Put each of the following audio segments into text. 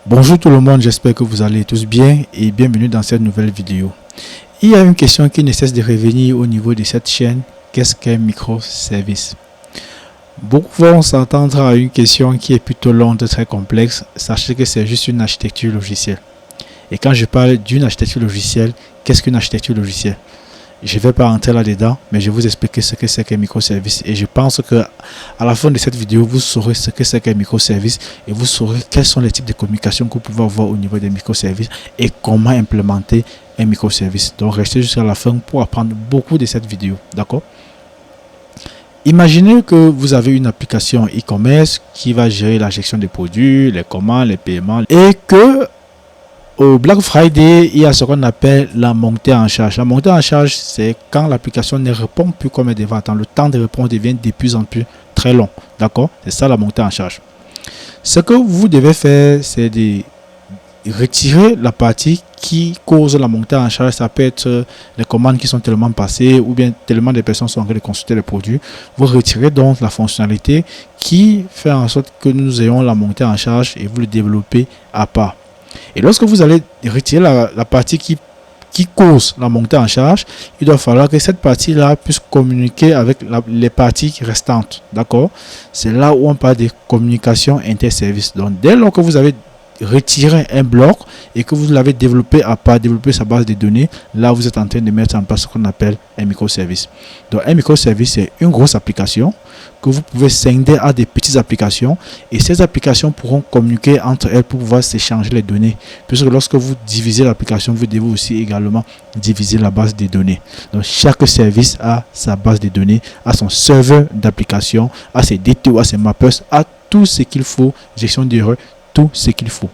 Bonjour tout le monde, j'espère que vous allez tous bien et bienvenue dans cette nouvelle vidéo. Il y a une question qui ne cesse de revenir au niveau de cette chaîne, qu'est-ce qu'un microservice? Beaucoup vont s'attendre à une question qui est plutôt longue et très complexe, sachez que c'est juste une architecture logicielle. Et quand je parle d'une architecture logicielle, qu'est-ce qu'une architecture logicielle? Je ne vais pas rentrer là-dedans, mais je vais vous expliquer ce que c'est qu'un microservice. Et je pense que à la fin de cette vidéo, vous saurez ce que c'est qu'un microservice et vous saurez quels sont les types de communication que vous pouvez avoir au niveau des microservices et comment implémenter un microservice. Donc, restez jusqu'à la fin pour apprendre beaucoup de cette vidéo. D'accord? Imaginez que vous avez une application e-commerce qui va gérer la gestion des produits, les commandes, les paiements et que au Black Friday, il y a ce qu'on appelle la montée en charge. La montée en charge, c'est quand l'application ne répond plus comme elle devait attendre. Le temps de réponse devient de plus en plus très long. D'accord? C'est ça la montée en charge. Ce que vous devez faire, c'est de retirer la partie qui cause la montée en charge. Ça peut être les commandes qui sont tellement passées ou bien tellement de personnes sont en train de consulter les produits. Vous retirez donc la fonctionnalité qui fait en sorte que nous ayons la montée en charge et vous le développez à part. Et lorsque vous allez retirer la partie qui cause la montée en charge, il doit falloir que cette partie-là puisse communiquer avec les parties restantes. D'accord? C'est là où on parle de communication interservice. Donc, dès lors que vous avez retiré un bloc et que vous l'avez développé à part, développer sa base de données, là vous êtes en train de mettre en place ce qu'on appelle un microservice. Donc un microservice, c'est une grosse application que vous pouvez scinder à des petites applications et ces applications pourront communiquer entre elles pour pouvoir s'échanger les données, puisque lorsque vous divisez l'application, vous devez aussi également diviser la base de données. Donc chaque service a sa base de données, a son serveur d'application, a ses DTO, a ses mappers, a tout ce qu'il faut, gestion d'erreurs, tout ce qu'il faut.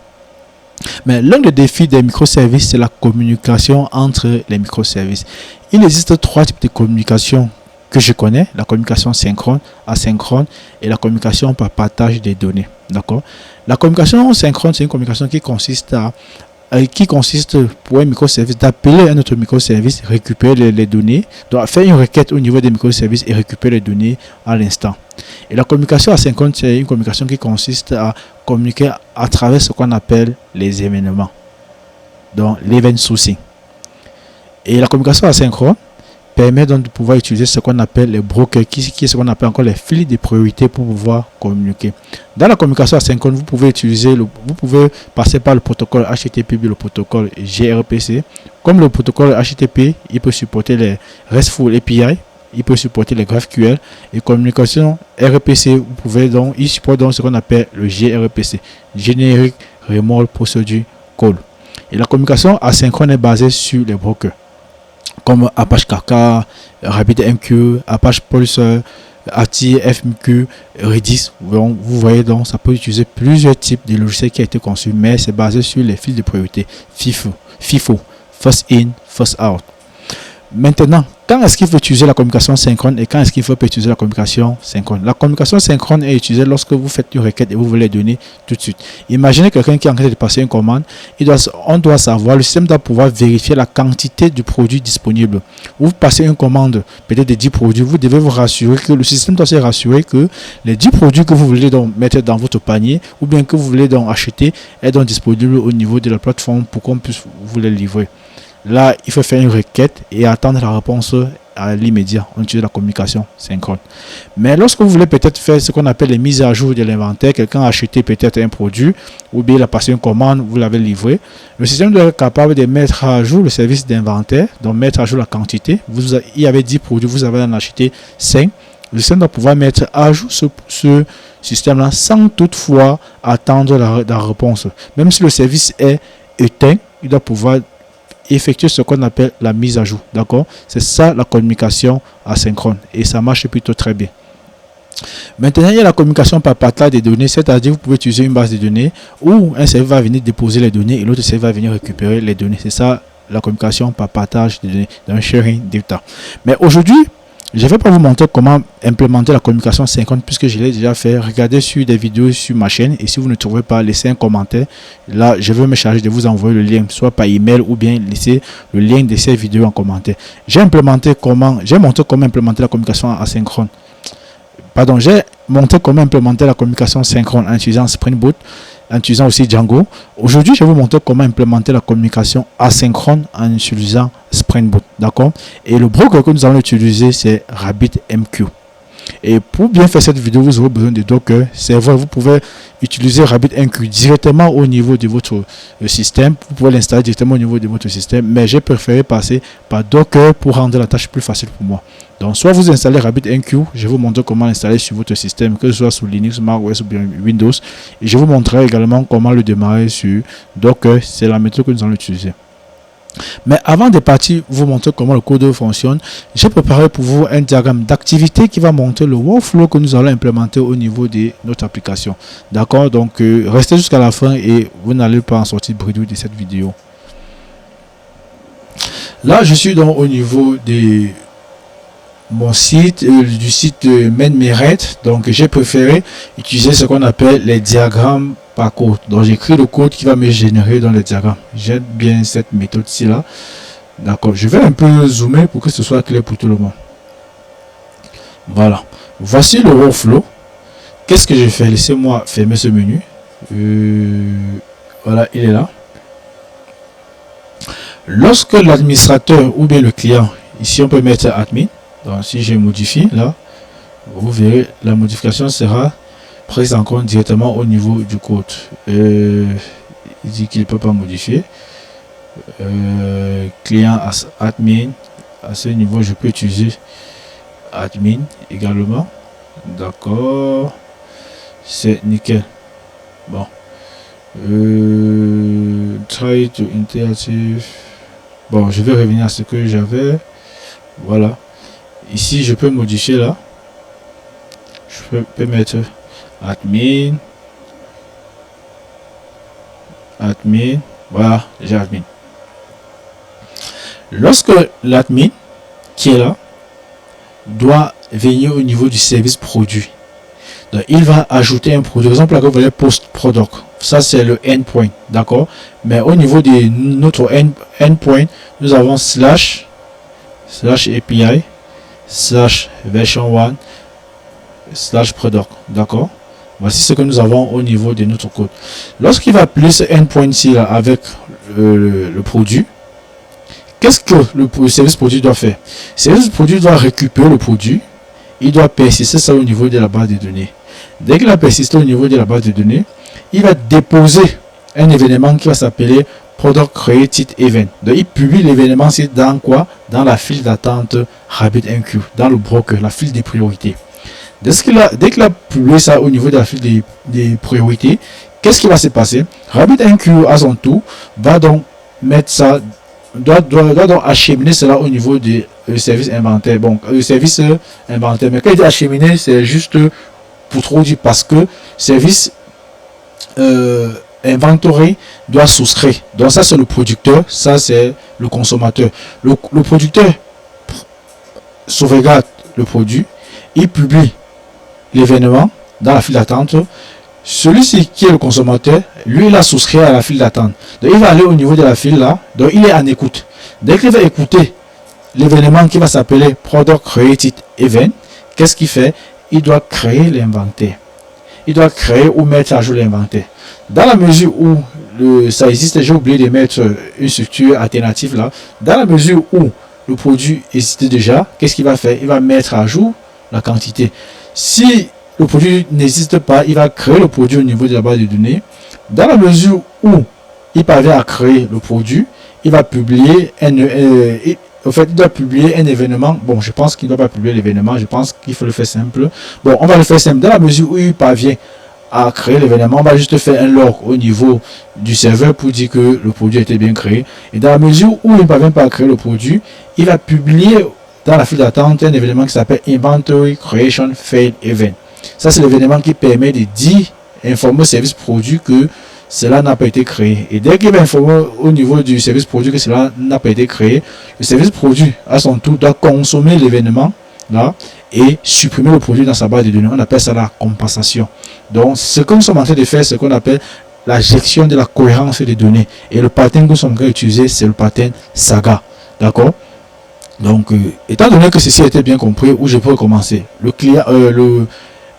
Mais l'un des défis des microservices, c'est la communication entre les microservices. Il existe trois types de communication que je connais: la communication synchrone, asynchrone et la communication par partage des données. D'accord? La communication synchrone, c'est une communication qui consiste pour un microservice d'appeler un autre microservice, récupérer les données, donc faire une requête au niveau des microservices et récupérer les données à l'instant. Et la communication asynchrone, c'est une communication qui consiste à communiquer à travers ce qu'on appelle les événements, donc l'event sourcing. Et la communication asynchrone permet donc de pouvoir utiliser ce qu'on appelle les brokers, qui est ce qu'on appelle encore les fils de priorité pour pouvoir communiquer. Dans la communication asynchrone, vous pouvez passer par le protocole HTTP, le protocole gRPC. Comme le protocole HTTP, il peut supporter les RESTful API, il peut supporter les GraphQL, et communication RPC, il supporte donc ce qu'on appelle le gRPC, Generic Remote Procedure Call. Et la communication asynchrone est basée sur les brokers comme Apache Kafka, RabbitMQ, Apache Pulsar, AT, FMQ, Redis. Vous voyez donc, ça peut utiliser plusieurs types de logiciels qui ont été conçus, mais c'est basé sur les fils de priorité FIFO, First In, First Out. Maintenant, quand est-ce qu'il faut utiliser la communication synchrone et quand est-ce qu'il faut pas utiliser la communication synchrone? La communication synchrone est utilisée lorsque vous faites une requête et vous voulez les donner tout de suite. Imaginez quelqu'un qui est en train de passer une commande. On doit savoir, le système doit pouvoir vérifier la quantité du produit disponible. Vous passez une commande, peut-être de 10 produits, vous devez vous rassurer que le système doit se rassurer que les 10 produits que vous voulez donc mettre dans votre panier ou bien que vous voulez donc acheter est donc disponible au niveau de la plateforme pour qu'on puisse vous les livrer. Là, il faut faire une requête et attendre la réponse à l'immédiat. On utilise la communication synchrone. Mais lorsque vous voulez peut-être faire ce qu'on appelle les mises à jour de l'inventaire, quelqu'un a acheté peut-être un produit ou bien il a passé une commande, vous l'avez livré, le système doit être capable de mettre à jour le service d'inventaire, donc mettre à jour la quantité. Il y avait 10 produits, vous avez en acheté 5. Le système doit pouvoir mettre à jour ce système-là sans toutefois attendre la réponse. Même si le service est éteint, il doit pouvoir effectuer ce qu'on appelle la mise à jour. D'accord? C'est ça la communication asynchrone et ça marche plutôt très bien. Maintenant, il y a la communication par partage des données, c'est-à-dire vous pouvez utiliser une base de données où un serveur va venir déposer les données et l'autre serveur va venir récupérer les données. C'est ça la communication par partage des données, dans sharing data. Mais aujourd'hui, je ne vais pas vous montrer comment implémenter la communication synchrone puisque je l'ai déjà fait. Regardez sur des vidéos sur ma chaîne et si vous ne trouvez pas, laissez un commentaire. Là, je vais me charger de vous envoyer le lien, soit par email ou bien laissez le lien de ces vidéos en commentaire. J'ai montré comment implémenter la communication asynchrone. J'ai montré comment implémenter la communication synchrone en utilisant Spring Boot. en utilisant aussi Django. Aujourd'hui, je vais vous montrer comment implémenter la communication asynchrone en utilisant Spring Boot. D'accord? Et le broker que nous allons utiliser, c'est RabbitMQ. Et pour bien faire cette vidéo, vous aurez besoin de Docker serveur. Vous pouvez utiliser RabbitMQ directement au niveau de votre système. Vous pouvez l'installer directement au niveau de votre système. Mais j'ai préféré passer par Docker pour rendre la tâche plus facile pour moi. Donc, soit vous installez RabbitMQ, je vais vous montrer comment l'installer sur votre système, que ce soit sous Linux, Mac OS ou bien Windows. Et je vous montrerai également comment le démarrer sur Docker. C'est la méthode que nous allons utiliser. Mais avant de partir vous montrer comment le code fonctionne, j'ai préparé pour vous un diagramme d'activité qui va montrer le workflow que nous allons implémenter au niveau de notre application. D'accord? Donc restez jusqu'à la fin et vous n'allez pas en sortir bredouille de cette vidéo. Là je suis donc au niveau de mon site, du site MainMeret. Donc j'ai préféré utiliser ce qu'on appelle les diagrammes par code. Donc j'écris le code qui va me générer dans les diagrammes. J'aime bien cette méthode ci là. D'accord, je vais un peu zoomer pour que ce soit clair pour tout le monde. Voilà, voici le workflow. Qu'est-ce que je fais? Laissez-moi fermer ce menu. Voilà, il est là. Lorsque l'administrateur ou bien le client, ici on peut mettre admin. Donc si je modifie là, vous verrez la modification sera prise en compte directement au niveau du code. Il dit qu'il ne peut pas modifier. Client admin, à ce niveau je peux utiliser admin également. D'accord, c'est nickel. Bon, try to interactive. Bon, je vais revenir à ce que j'avais. Voilà, ici je peux modifier là. Je peux mettre admin, voilà, j'ai admin. Lorsque l'admin qui est là doit venir au niveau du service produit, donc il va ajouter un produit. Par exemple, là, vous voulez post product, ça c'est le endpoint, d'accord. Mais au niveau de notre endpoint, nous avons slash API slash version 1 slash product, d'accord. Voici ce que nous avons au niveau de notre code. Lorsqu'il va appeler ce endpoint ici là avec le produit, qu'est-ce que le service produit doit faire? Le service produit doit récupérer le produit, il doit persister ça au niveau de la base de données. Dès qu'il a persisté au niveau de la base de données, il va déposer un événement qui va s'appeler Product Created Event. Donc il publie l'événement dans quoi? Dans la file d'attente RabbitMQ, dans le broker, la file des priorités. Dès qu'il a publié ça au niveau de la file des priorités, qu'est-ce qui va se passer? RabbitMQ à son tour va donc mettre ça, doit donc acheminer cela au niveau du service inventaire. Bon, le service inventaire, mais quand il dit acheminer, c'est juste pour trop dire, parce que service inventory doit souscrire. Donc ça c'est le producteur, ça c'est le consommateur. Le producteur sauvegarde le produit, il publie l'événement dans la file d'attente. Celui-ci qui est le consommateur, lui il a souscrit à la file d'attente. Donc il va aller au niveau de la file là, donc il est en écoute. Dès qu'il va écouter l'événement qui va s'appeler Product Created Event, qu'est-ce qu'il fait? Il doit créer l'inventaire. Il doit créer ou mettre à jour l'inventaire. Dans la mesure où ça existe, j'ai oublié de mettre une structure alternative là. Dans la mesure où le produit existe déjà, qu'est-ce qu'il va faire? Il va mettre à jour la quantité. Si le produit n'existe pas, il va créer le produit au niveau de la base de données. Dans la mesure où il parvient à créer le produit, il va publier il doit publier un événement. Bon, je pense qu'il ne doit pas publier l'événement. Je pense qu'il faut le faire simple. Bon, on va le faire simple. Dans la mesure où il parvient à créer l'événement, on va juste faire un log au niveau du serveur pour dire que le produit a été bien créé. Et dans la mesure où il ne parvient pas à créer le produit, il va publier dans la file d'attente un événement qui s'appelle Inventory Creation Failed Event. Ça c'est l'événement qui permet de dire, informer au service produit que cela n'a pas été créé. Et dès qu'il va informer au niveau du service produit que cela n'a pas été créé, le service produit à son tour doit consommer l'événement là et supprimer le produit dans sa base de données. On appelle ça la compensation. Donc ce que nous sommes en train de faire, c'est ce qu'on appelle la gestion de la cohérence des données. Et le pattern que nous sommes en train d'utiliser, c'est le pattern Saga. D'accord? Donc, étant donné que ceci a été bien compris, où je peux commencer. Le client,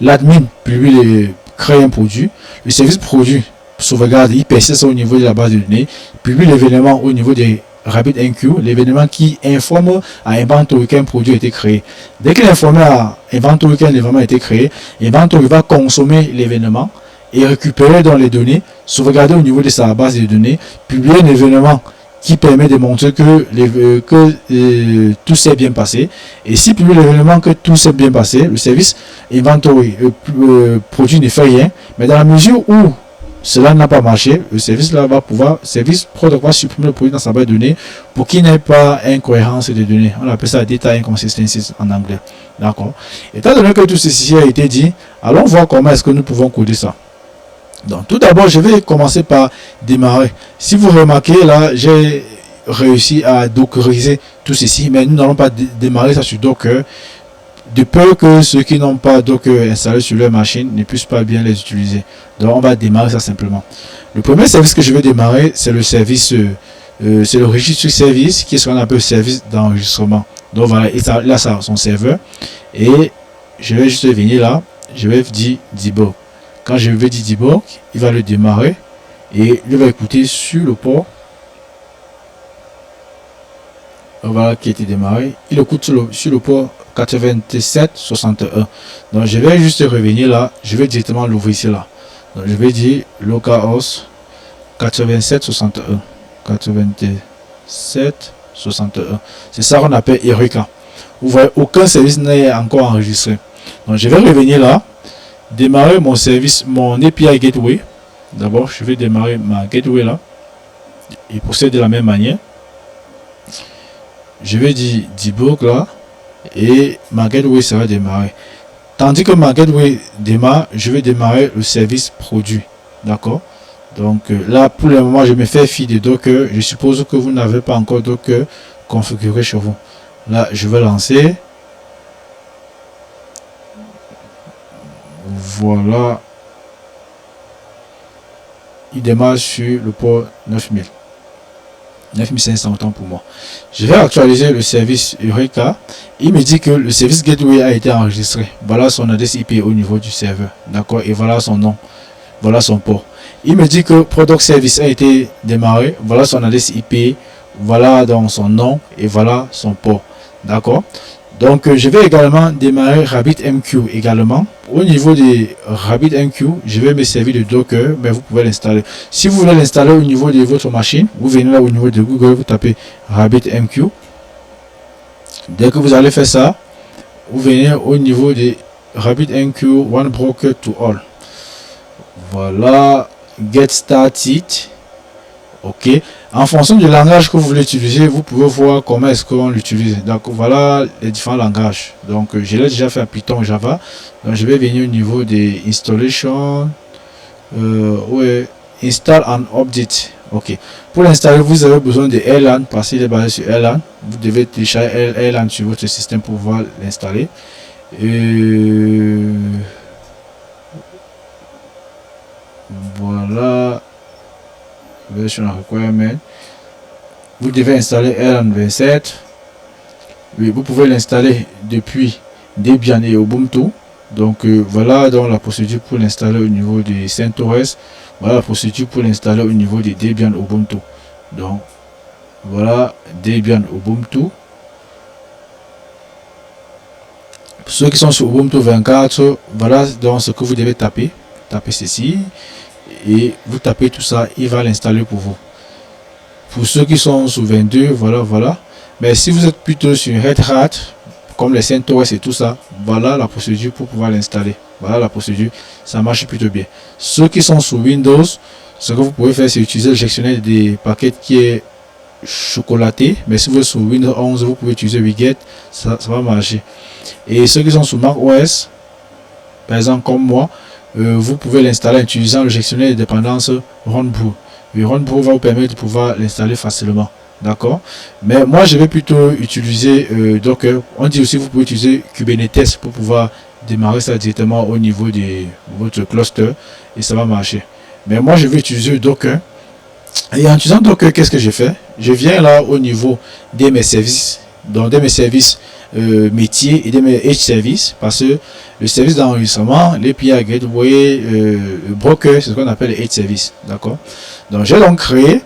l'admin publie crée un produit, le service produit sauvegarde, il persiste au niveau de la base de données, publie l'événement au niveau des RabbitMQ, l'événement qui informe à Inventory qu'un produit a été créé. Dès qu'il informe à Inventory qu'un événement a été créé, Inventory va consommer l'événement et récupérer dans les données, sauvegarder au niveau de sa base de données, publier un événement qui permet de montrer que, tout s'est bien passé. Et si publie l'événement que tout s'est bien passé, le service Inventory produit ne fait rien, mais dans la mesure où cela n'a pas marché, le service là va pouvoir, service prod va supprimer le produit dans sa base de données pour qu'il n'ait pas incohérence de données. On appelle ça data inconsistencies en anglais. D'accord. Étant donné que tout ceci a été dit, allons voir comment est-ce que nous pouvons coder ça. Donc tout d'abord, je vais commencer par démarrer. Si vous remarquez là, j'ai réussi à dockeriser tout ceci, mais nous n'allons pas démarrer ça sur Docker, de peur que ceux qui n'ont pas Docker installé sur leur machine ne puissent pas bien les utiliser. Donc on va démarrer ça simplement. Le premier service que je vais démarrer, c'est le service, c'est le registre service, qui est ce qu'on appelle service d'enregistrement. Donc voilà, et ça, là ça son serveur, et je vais juste venir là, je vais dire debug. Quand je vais dire debug, il va le démarrer et il va écouter sur le port. Voilà qui a été démarré. Il écoute sur le port 8761. Donc je vais juste revenir là. Je vais directement l'ouvrir ici là. Donc je vais dire localhost 8761. 8761. C'est ça qu'on appelle Eureka. Vous voyez, aucun service n'est encore enregistré. Donc je vais revenir là. Démarrer mon service, mon API Gateway. D'abord, je vais démarrer ma Gateway là. Il procède de la même manière. Je vais dire debug là. Et ma Gateway sera démarrée. Tandis que ma Gateway démarre, je vais démarrer le service produit. D'accord. Donc là, pour le moment, je me fais fi de Docker. Je suppose que vous n'avez pas encore Docker configuré chez vous. Là, je vais lancer. Voilà. Il démarre sur le port 9000. 9500 autant pour moi. Je vais actualiser le service Eureka. Il me dit que le service Gateway a été enregistré. Voilà son adresse IP au niveau du serveur. D'accord. Et voilà son nom. Voilà son port. Il me dit que Product Service a été démarré. Voilà son adresse IP. Voilà donc son nom. Et voilà son port. D'accord. Donc je vais également démarrer RabbitMQ également. Au niveau de RabbitMQ, je vais me servir de Docker, mais vous pouvez l'installer. Si vous voulez l'installer au niveau de votre machine, vous venez là au niveau de Google, vous tapez RabbitMQ. Dès que vous allez faire ça, vous venez au niveau de RabbitMQ One Broker to All. Voilà, Get Started. Ok, en fonction du langage que vous voulez utiliser, vous pouvez voir comment est-ce qu'on l'utilise. Donc voilà les différents langages. Donc je l'ai déjà fait à Python, Java. Donc je vais venir au niveau des installation, ouais, install and update. Ok, pour l'installer, vous avez besoin de Erlang parce qu'il est basé sur Erlang. Vous devez télécharger Erlang sur votre système pour pouvoir l'installer. Voilà. Version requirement. Vous devez installer Erlang 27. Oui, vous pouvez l'installer depuis Debian et Ubuntu. Donc voilà donc la procédure pour l'installer au niveau de CentOS. Voilà la procédure pour l'installer au niveau de Debian Ubuntu. Donc voilà Debian Ubuntu. Pour ceux qui sont sur Ubuntu 24, voilà donc ce que vous devez taper. Tapez ceci. Et vous tapez tout ça, il va l'installer pour vous. Pour ceux qui sont sous 22, voilà. Mais si vous êtes plutôt sur Red Hat, comme les CentOS et tout ça, voilà la procédure pour pouvoir l'installer. Voilà la procédure, ça marche plutôt bien. Ceux qui sont sous Windows, ce que vous pouvez faire, c'est utiliser le gestionnaire des paquets qui est chocolaté. Mais si vous êtes sous Windows 11, vous pouvez utiliser Wiget, ça va marcher. Et ceux qui sont sous Mac OS, par exemple comme moi, vous pouvez l'installer en utilisant le gestionnaire de dépendance Runbrew. Le Runbrew va vous permettre de pouvoir l'installer facilement. D'accord. Mais moi, je vais plutôt utiliser Docker. On dit aussi que vous pouvez utiliser Kubernetes pour pouvoir démarrer ça directement au niveau de votre cluster et ça va marcher. Mais moi, je vais utiliser Docker. Et en utilisant Docker, qu'est-ce que je fais? Je viens là au niveau de mes services. Donc, de mes services métier et de mes edge services, parce que le service d'enregistrement, l'API Gateway Broker, c'est ce qu'on appelle les edge services. D'accord? Donc j'ai donc créé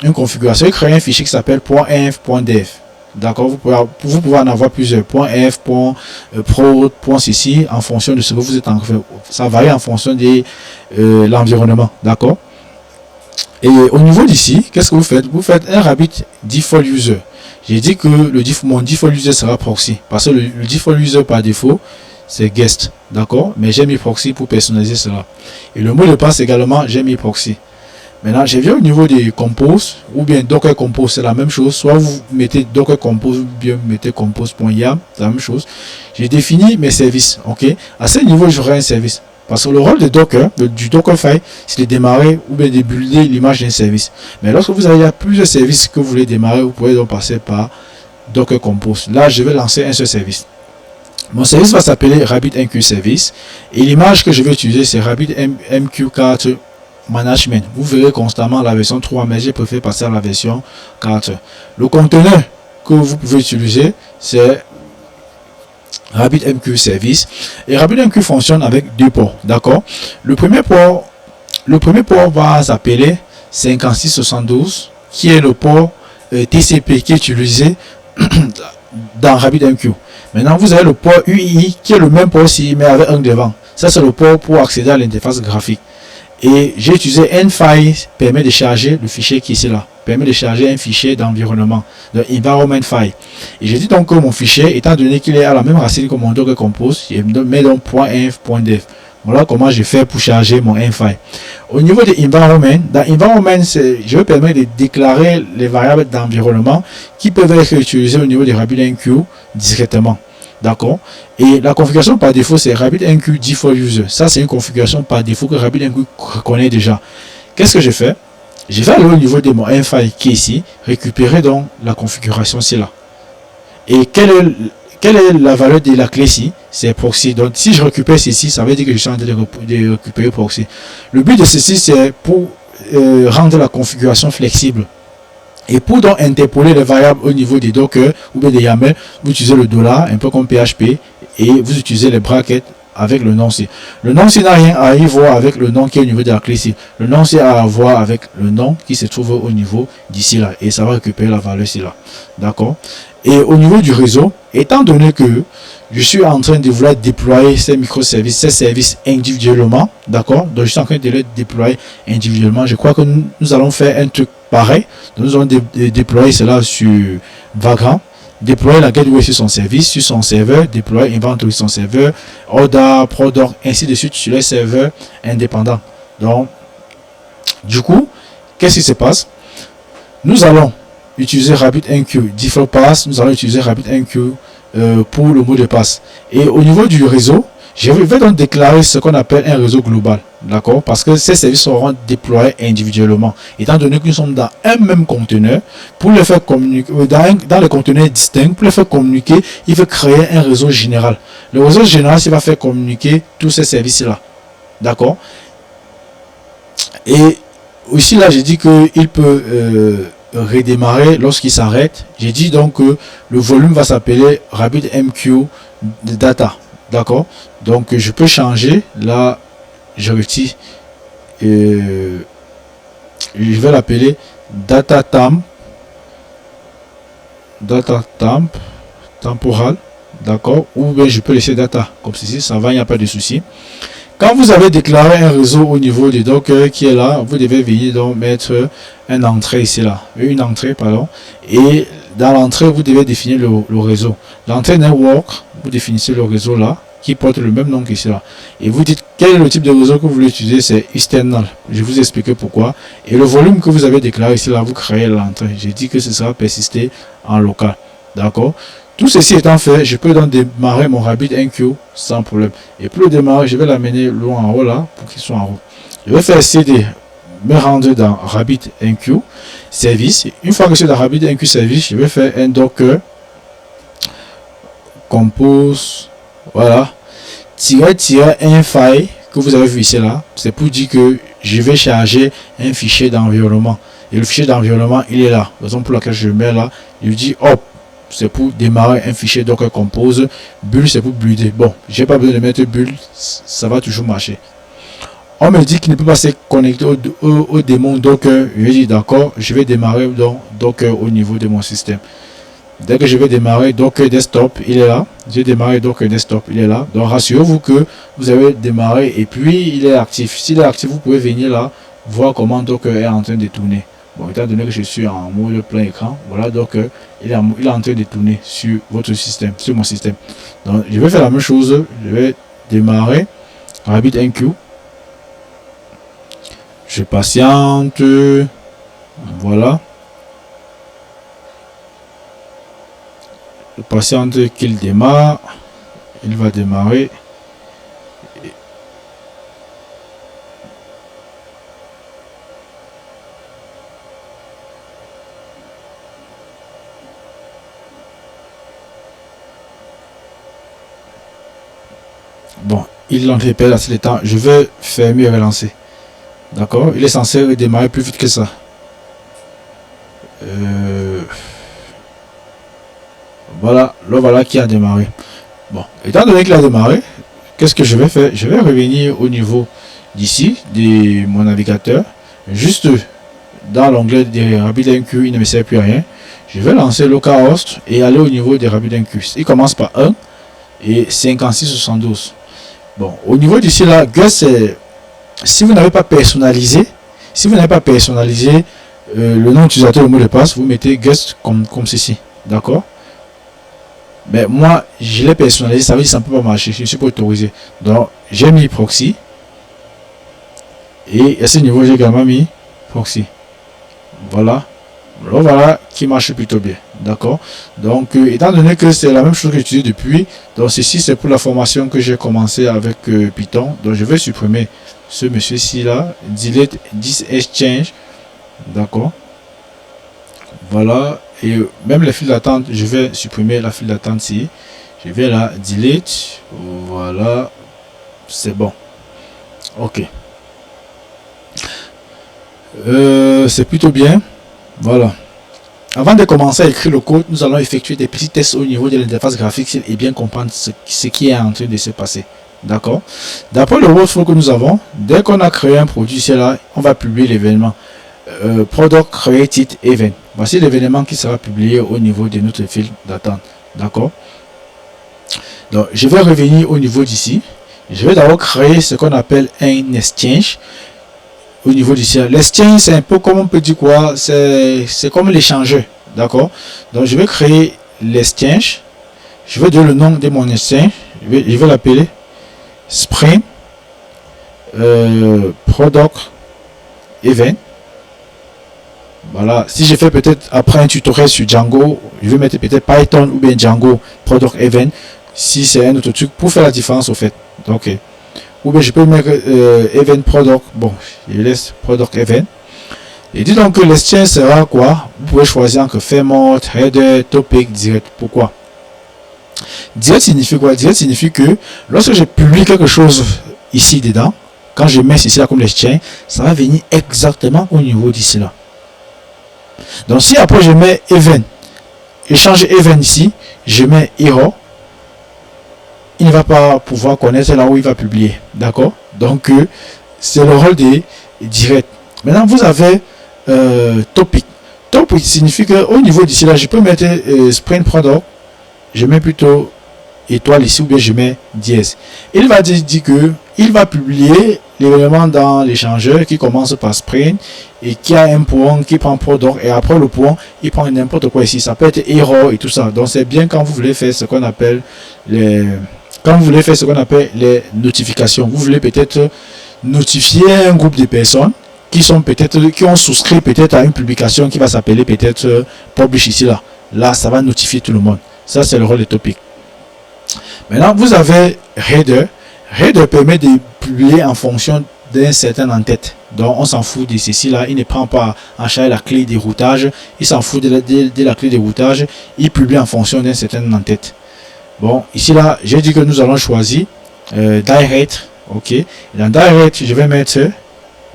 une configuration, créé un fichier qui s'appelle .inf.dev. D'accord, vous pouvez en avoir plusieurs, .f, .prod, .cc, en fonction de ce que vous êtes en train. Ça varie en fonction de l'environnement. D'accord. Et au niveau d'ici, qu'est-ce que vous faites? Vous faites un Rabbit default user. J'ai dit que mon default user sera proxy, parce que le default user par défaut, c'est guest. D'accord, mais j'ai mis proxy pour personnaliser cela. Et le mot de passe également, j'ai mis proxy. Maintenant, je viens au niveau des compose ou bien Docker Compose, c'est la même chose. Soit vous mettez Docker Compose ou bien vous mettez compose.yam, c'est la même chose. J'ai défini mes services. Ok, à ce niveau, j'aurai un service. Parce que le rôle de Docker, du Dockerfile, c'est de démarrer ou bien de builder l'image d'un service. Mais lorsque vous avez plusieurs services que vous voulez démarrer, vous pouvez donc passer par Docker Compose. Là, je vais lancer un seul service. Mon service va s'appeler RabbitMQ Service. Et l'image que je vais utiliser, c'est RabbitMQ4 Management. Vous verrez constamment la version 3, mais j'ai préféré passer à la version 4. Le conteneur que vous pouvez utiliser, c'est RabbitMQ Service. Et RabbitMQ fonctionne avec deux ports. D'accord. Le premier port va s'appeler 5672, qui est le port TCP qui est utilisé dans RabbitMQ. Maintenant, vous avez le port UII qui est le même port aussi, mais avec un devant. Ça, c'est le port pour accéder à l'interface graphique. Et j'ai utilisé nfile, permet de charger le fichier qui est ici là, permet de charger un fichier d'environnement, de environment file. Et j'ai dit donc que mon fichier, étant donné qu'il est à la même racine que mon Docker Compose, je mets donc .inf.dev. Voilà comment j'ai fait pour charger mon nfile. Au niveau de environment, dans environment, je vais permettre de déclarer les variables d'environnement qui peuvent être utilisées au niveau de RabbitMQ directement. D'accord. Et la configuration par défaut, c'est RabbitMQ Default User. Ça, c'est une configuration par défaut que RabbitMQ connaît déjà. Qu'est-ce que j'ai fait? Je vais aller au niveau de mon nfile qui est ici, récupérer donc la configuration c'est là. Et quelle est la valeur de la clé ici? C'est proxy. Donc, si je récupère ceci, ça veut dire que je suis en train de récupérer proxy. Le but de ceci, c'est pour rendre la configuration flexible. Et pour donc interpoler les variables au niveau des Docker ou bien des YAML, vous utilisez le $, un peu comme PHP, et vous utilisez les brackets avec le nom C. Le nom C n'a rien à y voir avec le nom qui est au niveau de la clé C. Le nom C a à voir avec le nom qui se trouve au niveau d'ici là. Et ça va récupérer la valeur ici là. D'accord. Et au niveau du réseau, étant donné que je suis en train de vouloir déployer ces microservices, ces services individuellement, d'accord. Donc je suis en train de les déployer individuellement. Je crois que nous allons faire un truc pareil. Donc, nous allons déployer cela sur Vagrant, déployer la gateway sur son service, sur son serveur, déployer inventory sur son serveur, order, product, ainsi de suite sur les serveurs indépendants. Donc, du coup, qu'est-ce qui se passe? Nous allons utiliser RabbitMQ Default Pass, nous allons utiliser RabbitMQ pour le mot de passe. Et au niveau du réseau, je vais donc déclarer ce qu'on appelle un réseau global. D'accord? Parce que ces services seront déployés individuellement. Étant donné que nous sommes dans un même conteneur, pour les faire communiquer, dans les conteneurs distincts, pour les faire communiquer, il veut créer un réseau général. Le réseau général, il va faire communiquer tous ces services-là. D'accord? Et aussi là, j'ai dit qu'il peut redémarrer lorsqu'il s'arrête. J'ai dit donc que le volume va s'appeler RabbitMQ Data. D'accord? Donc je peux changer là, je retire je vais l'appeler data temp temporal, d'accord, ou bien je peux laisser data comme ceci, ça va, il n'y a pas de souci. Quand vous avez déclaré un réseau au niveau du Docker qui est là, vous devez venir donc mettre une entrée ici là, une entrée pardon, et dans l'entrée vous devez définir le réseau. L'entrée network, vous définissez le réseau là qui porte le même nom qu'ici là, et vous dites quel est le type de réseau que vous voulez utiliser, c'est external. Je vais vous expliquer pourquoi. Et le volume que vous avez déclaré ici là, vous créez l'entrée. J'ai dit que ce sera persisté en local, d'accord. Tout ceci étant fait, je peux donc démarrer mon RabbitMQ sans problème. Et pour le démarrer, je vais l'amener loin en haut là pour qu'il soit en haut. Je vais faire CD, me rendre dans RabbitMQ Service. Une fois que je suis dans RabbitMQ Service, je vais faire un Docker Compose, voilà, tirer un file que vous avez vu ici là. C'est pour dire que je vais charger un fichier d'environnement. Et le fichier d'environnement, il est là. La raison pour laquelle je mets là, je dis hop. c'est pour démarrer un fichier Docker Compose. Build, c'est pour builder. Bon, j'ai pas besoin de mettre build, ça va toujours marcher. On me dit qu'il ne peut pas se connecter au démon Docker. Je dis d'accord, je vais démarrer donc Docker au niveau de mon système. Dès que je vais démarrer Docker Desktop, il est là. J'ai démarré Docker Desktop, il est là. Donc rassurez-vous que vous avez démarré et puis il est actif. S'il est actif, vous pouvez venir là, voir comment Docker est en train de tourner. Bon, étant donné que je suis en mode plein écran, voilà, Docker, il est en train de tourner sur votre système, sur mon système. Donc je vais faire la même chose. Je vais démarrer RabbitMQ. Je patiente. Voilà. Je patiente qu'il démarre. Il va démarrer. Bon, il en fait perdre assez de temps. Je vais fermer et relancer. D'accord, il est censé démarrer plus vite que ça. Voilà, le voilà qui a démarré. Bon, étant donné qu'il a démarré, qu'est-ce que je vais faire? Je vais revenir au niveau d'ici, de mon navigateur. Juste dans l'onglet de RabbitMQ, il ne me sert plus à rien. Je vais lancer localhost et aller au niveau de RabbitMQ. Il commence par 1 et 5672. Bon, au niveau d'ici là, Gus, si vous n'avez pas personnalisé, le nom utilisateur, le mot de passe, vous mettez guest comme ceci, d'accord? Mais moi, je l'ai personnalisé, ça veut dire que ça ne peut pas marcher, je ne suis pas autorisé. Donc, j'ai mis proxy. Et à ce niveau, j'ai également mis proxy. Voilà. Le voilà qui marche plutôt bien, d'accord? Donc, étant donné que c'est la même chose que j'utilise depuis, donc ceci c'est pour la formation que j'ai commencé avec Python. Donc, je vais supprimer ce monsieur-ci là, delete this exchange, d'accord? Voilà, et même les files d'attente, je vais supprimer la file d'attente ici. Je vais la delete, voilà, c'est bon. Ok. C'est plutôt bien. Voilà. Avant de commencer à écrire le code, nous allons effectuer des petits tests au niveau de l'interface graphique et bien comprendre ce qui est en train de se passer. D'accord. D'après le workflow que nous avons, dès qu'on a créé un produit, c'est là, on va publier l'événement product created event. Voici l'événement qui sera publié au niveau de notre file d'attente. D'accord. Donc, je vais revenir au niveau d'ici. Je vais d'abord créer ce qu'on appelle un exchange. Au niveau d'ici, l'exchange c'est un peu comme on peut dire quoi, c'est comme l'échangeur, d'accord? Donc je vais créer l'exchange, je vais donner le nom de mon exchange, je vais l'appeler Spring Product Event. Voilà, si je fais peut-être après un tutoriel sur Django, je vais mettre peut-être Python ou bien Django Product Event, si c'est un autre truc pour faire la différence au fait. Donc ou bien je peux mettre event product. Bon, je laisse product event. Et dis donc que l'exchange sera quoi? Vous pouvez choisir entre framework, header, topic, direct. Pourquoi? Direct signifie quoi? Direct signifie que lorsque je publie quelque chose ici dedans, quand je mets ici là comme l'exchange, ça va venir exactement au niveau d'ici là. Donc si après je mets event, échange event ici, je mets error, il ne va pas pouvoir connaître là où il va publier, d'accord? Donc c'est le rôle des directs. Maintenant vous avez topic. Topic signifie que au niveau d'ici là, je peux mettre Spring Product, je mets plutôt étoile ici ou bien je mets dièse. Il va dire que il va publier l'élément dans l'échangeur qui commence par Spring et qui a un point qui prend Product et après le point il prend n'importe quoi ici. Ça peut être error et tout ça. Donc c'est bien quand vous voulez faire ce qu'on appelle les notifications. Vous voulez peut-être notifier un groupe de personnes qui ont souscrit peut-être à une publication qui va s'appeler peut-être publish ici là. Là, ça va notifier tout le monde. Ça, c'est le rôle des topics. Maintenant, vous avez header. Header permet de publier en fonction d'un certain en-tête. Donc, on s'en fout de ceci là. Il ne prend pas en charge la clé de routage. Il s'en fout de la clé de routage. Il publie en fonction d'un certain en-tête. Bon, ici là, j'ai dit que nous allons choisir direct. Ok. Et dans direct, je vais mettre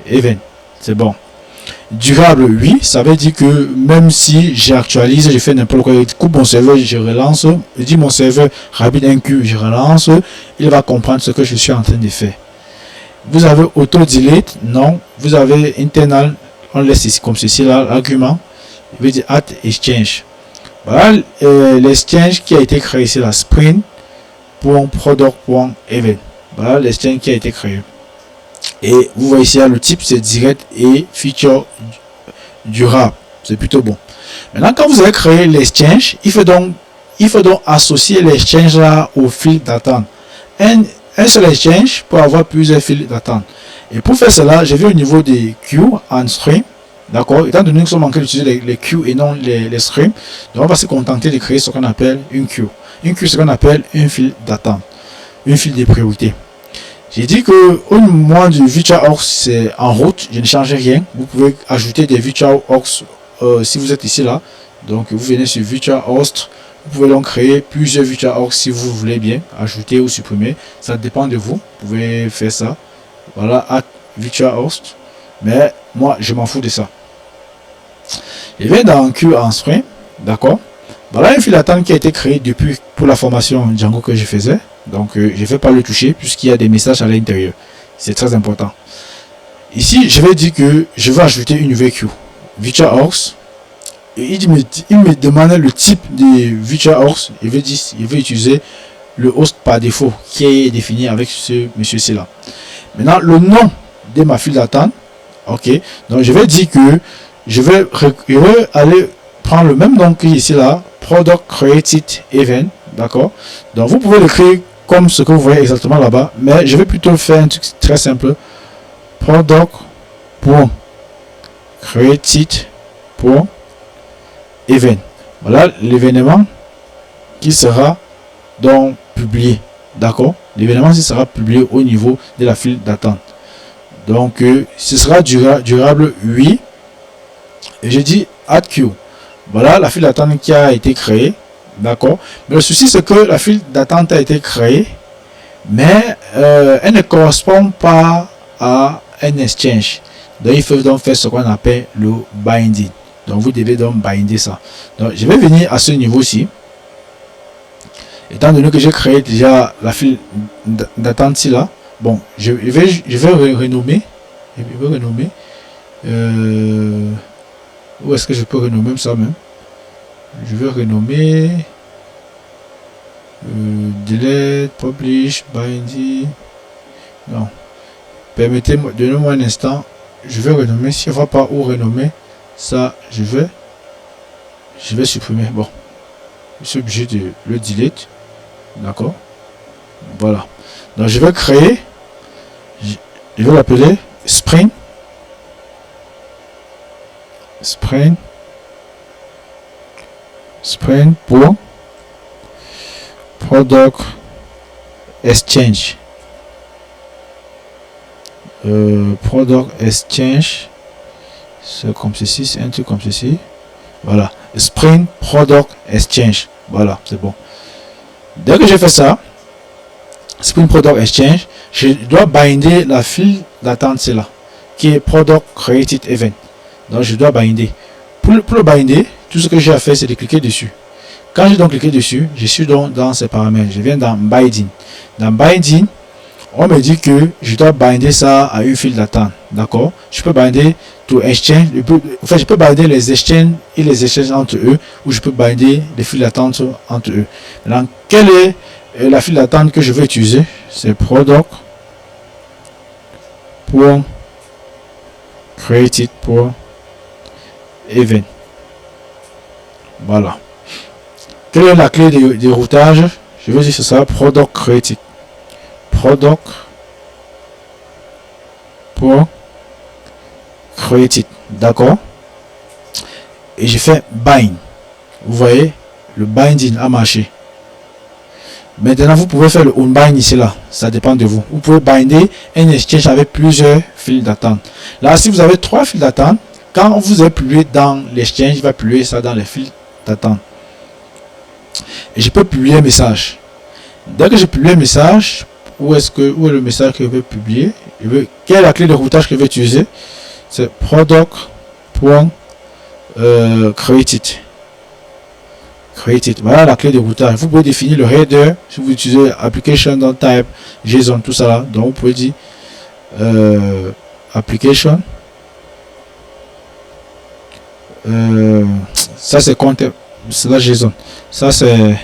event. C'est bon. durable, oui, ça veut dire que même si j'actualise, je fais n'importe quoi, je coupe mon serveur, je relance, je dis mon serveur rapide un Q, je relance, il va comprendre ce que je suis en train de faire. Vous avez auto delete, non. Vous avez internal, on laisse ici comme ceci là, l'argument, je vais dire add exchange. Voilà l'exchange qui a été créé ici, la sprint.product.event. Voilà l'exchange qui a été créé. Et vous voyez ici, le type c'est direct et feature durable. C'est plutôt bon. Maintenant, quand vous avez créé l'exchange, il faut donc associer l'exchange là au fil d'attente. Un seul exchange pour avoir plusieurs fils d'attente. Et pour faire cela, je vais au niveau des queues en stream. D'accord, étant donné que nous sommes en train d'utiliser les queues et non les streams, donc on va se contenter de créer ce qu'on appelle une queue. Une queue, c'est ce qu'on appelle un fil d'attente, une file de priorité. J'ai dit que au moment du VirtualHost, c'est en route, je ne change rien. Vous pouvez ajouter des VirtualHost si vous êtes ici là. Donc vous venez sur VirtualHost, vous pouvez donc créer plusieurs VirtualHost si vous voulez bien, ajouter ou supprimer. Ça dépend de vous. Vous pouvez faire ça. Voilà, add VirtualHost. Mais moi, je m'en fous de ça. Je vais dans Q en sprint, d'accord. Voilà un fil d'attente qui a été créé depuis pour la formation Django que je faisais. Donc je ne vais pas le toucher puisqu'il y a des messages à l'intérieur. C'est très important. Ici, je vais dire que je vais ajouter une nouvelle queue. VirtualHost. Et il me demande le type de VirtualHost. Il veut utiliser le host par défaut qui est défini avec ce monsieur-ci là. Maintenant, le nom de ma file d'attente. Ok. Donc je vais dire que je vais aller prendre le même nom que ici là. Product Created Event. D'accord. Donc vous pouvez l'écrire comme ce que vous voyez exactement là-bas. Mais je vais plutôt faire un truc très simple. Product.created.event. Voilà l'événement qui sera donc publié. D'accord. L'événement qui sera publié au niveau de la file d'attente. Donc ce sera durable, oui. Et je dis add queue. Voilà la file d'attente qui a été créée. D'accord. Mais le souci c'est que la file d'attente a été créée, mais elle ne correspond pas à un exchange. Donc il faut donc faire ce qu'on appelle le binding. Donc vous devez donc binder ça. Donc je vais venir à ce niveau-ci. Étant donné que j'ai créé déjà la file d'attente ici là. Bon, je vais renommer. Je vais renommer. Où est-ce que je peux renommer ça même? Je vais renommer delete, publish, binding. Non. Permettez-moi, donnez-moi un instant. Je vais renommer. Si on ne va pas où renommer, ça, je vais supprimer. Bon. Je suis obligé de le delete. D'accord. Voilà. Donc je vais créer. Je vais l'appeler Sprint. Sprint pour Product Exchange. Product Exchange. C'est comme ceci, c'est un truc comme ceci. Voilà. Sprint Product Exchange. Voilà, c'est bon. Dès que j'ai fait ça, Sprint Product Exchange, je dois binder la file d'attente, c'est là, qui est Product Created Event. Donc je dois binder. Pour le binder, tout ce que j'ai à faire, c'est de cliquer dessus. Quand j'ai donc cliqué dessus, je suis donc dans ces paramètres. Je viens dans Binding. Dans Binding, on me dit que je dois binder ça à une file d'attente. D'accord. Je peux binder to exchange. Enfin, je peux binder les exchanges et les exchanges entre eux, ou je peux binder les files d'attente entre eux. Maintenant, quelle est la file d'attente que je vais utiliser? C'est product.created.event. Voilà. Quelle est la clé de routage? Je vais dire c'est ça, product created. Product.created. D'accord. Et je fais bind. Vous voyez, le binding a marché. Maintenant, vous pouvez faire le unbind ici là. Ça dépend de vous. Vous pouvez binder un exchange avec plusieurs files d'attente. Là, si vous avez 3 files d'attente, quand vous avez publié dans l'exchange, il va publier ça dans les files d'attente. Et je peux publier un message. Dès que je publie un message, où est le message que je vais publier? Quelle est la clé de routage que je vais utiliser? C'est product created. Voilà la clé de routage. Vous pouvez définir le header si vous utilisez application.type JSON, tout ça là. Donc vous pouvez dire application. Ça c'est content, c'est la JSON. Ça c'est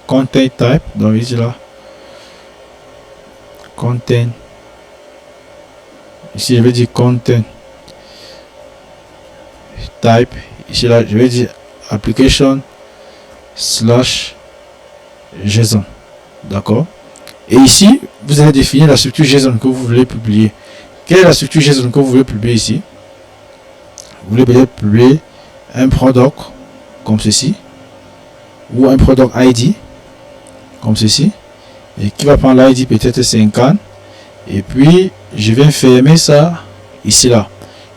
content type. Donc ici là, content. Ici je vais dire content type. Ici là je vais dire application slash JSON. D'accord. Et ici vous allez définir la structure JSON que vous voulez publier. Quelle est la structure JSON que vous voulez publier ici? Vous voulez peut-être publier un product comme ceci, ou un product ID comme ceci, et qui va prendre l'ID peut-être 50, et puis je vais fermer ça ici là.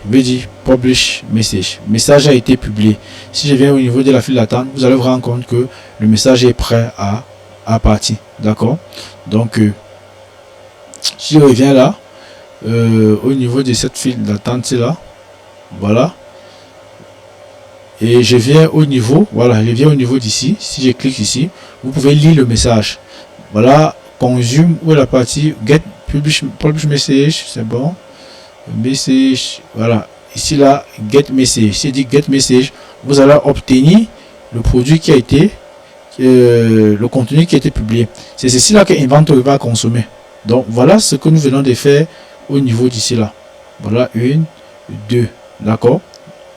Je vais dire publish message. Message a été publié. Si je viens au niveau de la file d'attente, vous allez vous rendre compte que le message est prêt à partir. D'accord. Donc si je reviens là, au niveau de cette file d'attente là, voilà, et je viens au niveau, voilà, je viens au niveau d'ici. Si je clique ici, vous pouvez lire le message. Voilà, consume, où est la partie get publish message, c'est bon. Message, voilà, ici là, get message. Si dit get message, vous allez obtenir le produit qui a été, le contenu qui a été publié. C'est ceci là que Inventory va consommer. Donc voilà ce que nous venons de faire au niveau d'ici là. Voilà, 1, 2, d'accord.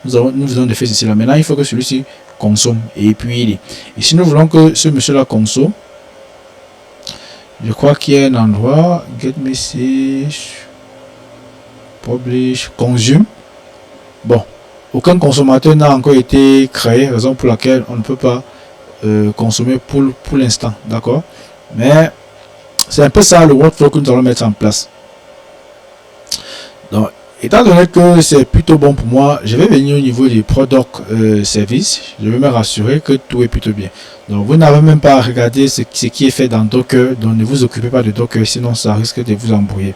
Nous venons de faire ceci là. Maintenant, il faut que celui-ci consomme. Et puis, et si nous voulons que ce monsieur-là consomme, je crois qu'il y a un endroit, get message, publish, consume. Bon, aucun consommateur n'a encore été créé, raison pour laquelle on ne peut pas consommer pour l'instant. D'accord. Mais c'est un peu ça le workflow que nous allons mettre en place. Donc, étant donné que c'est plutôt bon pour moi, je vais venir au niveau des product service. Je vais me rassurer que tout est plutôt bien. Donc vous n'avez même pas à regarder ce qui est fait dans Docker. Donc ne vous occupez pas de Docker, sinon ça risque de vous embrouiller.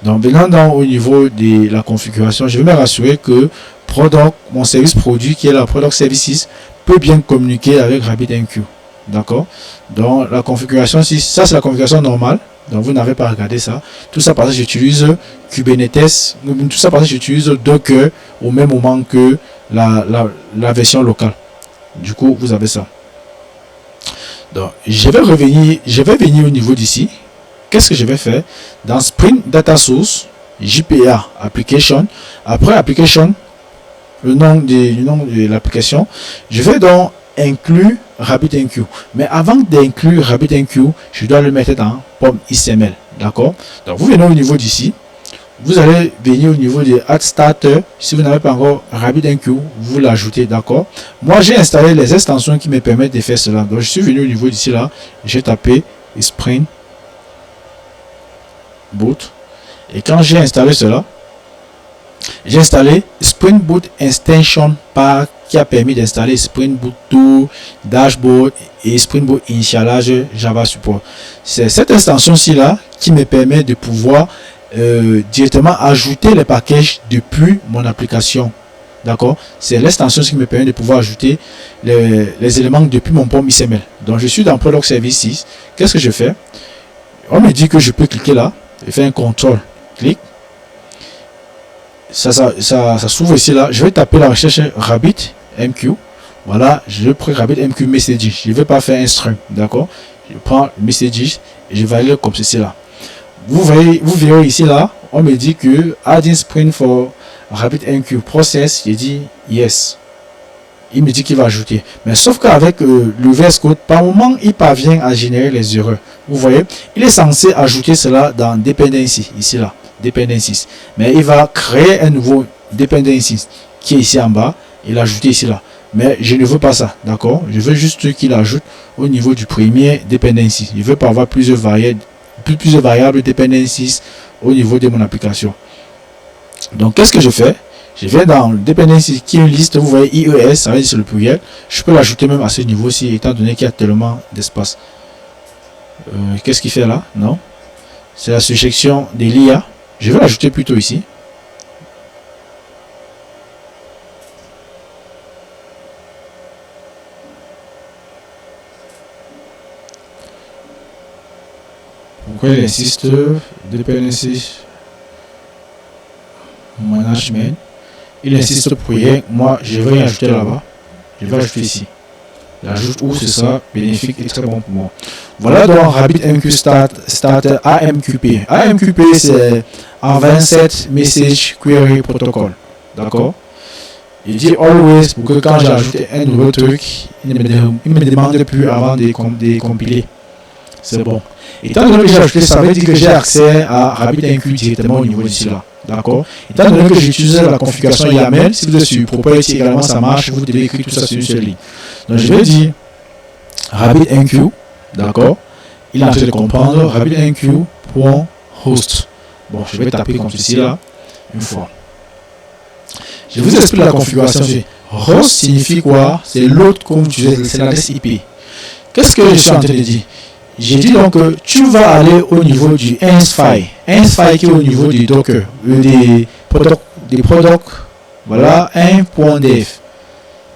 Donc venant au niveau de la configuration, je vais me rassurer que product, mon service produit qui est la product services, peut bien communiquer avec RabbitMQ. D'accord. Donc la configuration, si ça c'est la configuration normale. Donc vous n'avez pas à regarder ça. Tout ça parce que j'utilise Kubernetes. Tout ça parce que j'utilise Docker au même moment que la version locale. Du coup, vous avez ça. Donc je vais venir au niveau d'ici. Qu'est-ce que je vais faire? Dans Spring Data Source, JPA Application. Après Application, le nom de l'application, je vais donc inclure RabbitMQ. Mais avant d'inclure RabbitMQ, je dois le mettre dans POM XML. D'accord. Donc vous venez au niveau d'ici. Vous allez venir au niveau de Add Starter. Si vous n'avez pas encore RabbitMQ, vous l'ajoutez. D'accord. Moi j'ai installé les extensions qui me permettent de faire cela. Donc je suis venu au niveau d'ici là. J'ai tapé Spring Boot. Et quand j'ai installé cela, j'ai installé Spring Boot Extension Pack qui a permis d'installer Spring Boot Tool, Dashboard et Spring Boot Initialized Java Support. C'est cette extension-ci là qui me permet de pouvoir directement ajouter les packages depuis mon application. D'accord. C'est l'extension qui me permet de pouvoir ajouter les éléments depuis mon POM XML. Donc je suis dans Product Service 6. Qu'est-ce que je fais? On me dit que je peux cliquer là et faire un contrôle. Clic. Ça s'ouvre ici là. Je vais taper la recherche RabbitMQ. Voilà, je prends RabbitMQ Messages. Je ne vais pas faire un string. D'accord. Je prends Messages et je vais aller comme ceci là. Vous verrez ici là, on me dit que adding Spring for RabbitMQ process. J'ai dit yes. Il me dit qu'il va ajouter. Mais sauf qu'avec le VS Code, par moment, il parvient à générer les erreurs. Vous voyez, il est censé ajouter cela dans Dependency, ici là, Dependencies. Mais il va créer un nouveau Dependencies qui est ici en bas et l'ajouter ici là. Mais je ne veux pas ça, d'accord? Je veux juste qu'il ajoute au niveau du premier Dependency. Je ne veux pas avoir plusieurs variables Dependencies au niveau de mon application. Donc, qu'est-ce que je fais? Je vais dans Dependency qui est une liste, vous voyez IES, ça veut dire sur le pluriel. Je peux l'ajouter même à ce niveau-ci, étant donné qu'il y a tellement d'espace. Qu'est-ce qu'il fait là? Non. C'est la surjection de l'IA. Je vais l'ajouter plutôt ici. pourquoi il insiste dependency management. Il insiste pour rien. Moi, je vais ajouter là-bas. Je vais ajouter ici. J'ajoute où ce sera bénéfique et très bon pour moi. Voilà donc RabbitMQ Starter AMQP. AMQP, c'est Advanced Message Query Protocol. D'accord? Il dit always pour que quand j'ajoute un nouveau truc, il ne me demande plus avant de compiler. C'est bon. Étant donné que j'ai ajouté ça, veut dire que j'ai accès à RabbitMQ directement au niveau d'ici là. D'accord? Étant donné que j'utilise la configuration YAML, si vous êtes sur Property également, ça marche, vous devez écrire tout ça sur une seule ligne. Donc je vais dire RabbitMQ, d'accord? Il est en train de comprendre RabbitMQ.host. Bon, je vais taper comme ceci là, une fois. Je vous explique la configuration. Host signifie quoi? C'est l'autre qu'on utilise, c'est l'adresse IP. Qu'est-ce que je suis en train de dire? J'ai dit donc que tu vas aller au niveau du Ensfile. Ensfile qui est au niveau du Docker, des products, voilà, 1.dev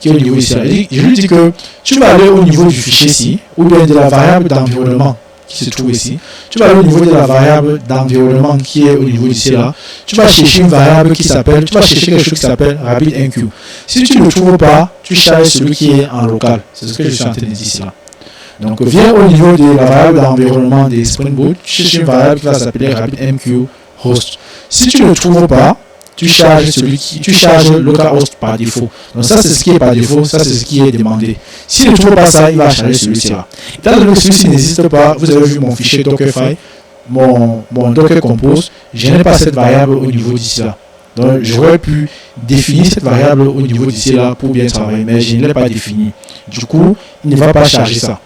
qui est au niveau ici. Je lui dis que tu vas aller au niveau du fichier ici, ou bien de la variable d'environnement qui se trouve ici. Tu vas aller au niveau de la variable d'environnement qui est au niveau d'ici là. Tu vas chercher une variable qui s'appelle, tu vas chercher quelque chose qui s'appelle RabbitMQ. Si tu ne le trouves pas, tu charges celui qui est en local. C'est ce que je suis en train de dire ici là. Donc viens au niveau de la variable d'environnement des Spring Boot, tu cherches une variable qui va s'appeler RabbitMQ host. Si tu ne le trouves pas, tu charges localhost par défaut. Donc ça c'est ce qui est par défaut, ça c'est ce qui est demandé. S'il ne trouve pas ça, il va charger celui-ci là. Étant donné que celui-ci n'existe pas, vous avez vu mon fichier Dockerfile, mon Docker Compose, je n'ai pas cette variable au niveau d'ici là. Donc j'aurais pu définir cette variable au niveau d'ici là pour bien travailler, mais je ne l'ai pas défini. Du coup, il ne va pas charger ça.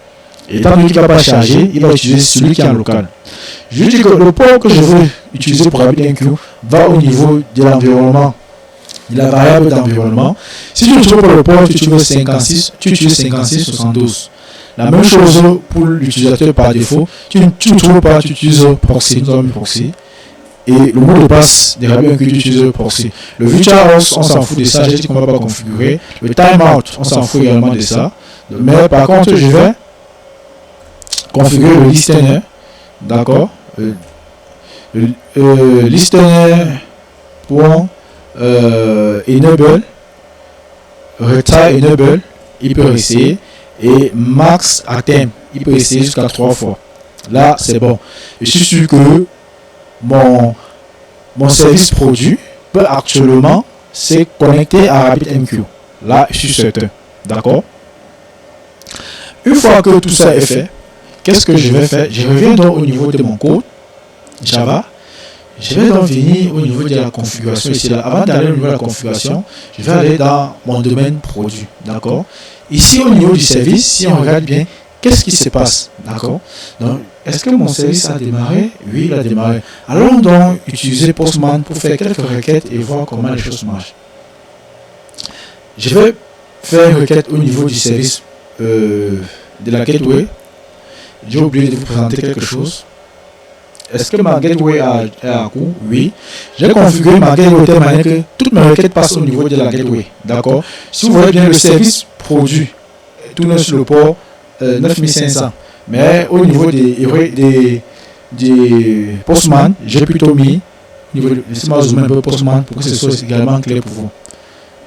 Étant donné qu'il ne va pas charger, il va utiliser celui qui est en local. Je dis que le port que je veux utiliser pour RabbitMQ va au niveau de l'environnement, de la variable d'environnement. Si tu ne trouves pas le port, tu utilises 5672. La même chose pour l'utilisateur par défaut. Tu ne trouves pas, tu utilises proxy, nous avons mis proxy. Et le mot de passe de RabbitMQ, tu utilises proxy. Le virtual host, on s'en fout de ça, j'ai dit qu'on ne va pas configurer. Le timeout, on s'en fout également de ça. Mais par contre, je vais configurer le listener, d'accord, listener.enable, retire enable, il peut essayer, et max attempt, il peut essayer jusqu'à 3 fois. Là, c'est bon. Je suis sûr que mon service produit peut actuellement se connecter à RabbitMQ. Là, je suis certain, d'accord. Une fois que tout ça est fait, qu'est-ce que je vais faire? Je reviens donc au niveau de mon code Java. Je vais donc venir au niveau de la configuration ici. Là. Avant d'aller au niveau de la configuration, je vais aller dans mon domaine produit. D'accord? Ici, au niveau du service, si on regarde bien, qu'est-ce qui se passe? D'accord? Donc, est-ce que mon service a démarré? Oui, il a démarré. Allons donc utiliser Postman pour faire quelques requêtes et voir comment les choses marchent. Je vais faire une requête au niveau du service de la gateway. J'ai oublié de vous présenter quelque chose. Est-ce que ma gateway a un coût? Oui. J'ai configuré ma gateway de telle manière que toutes mes requêtes passent au niveau de la gateway. D'accord? Si vous voyez bien, le service produit tourne sur le port 9500. Mais au niveau des Postman, j'ai plutôt mis, laissez-moi zoomer un peu Postman pour que ce soit également clair pour vous.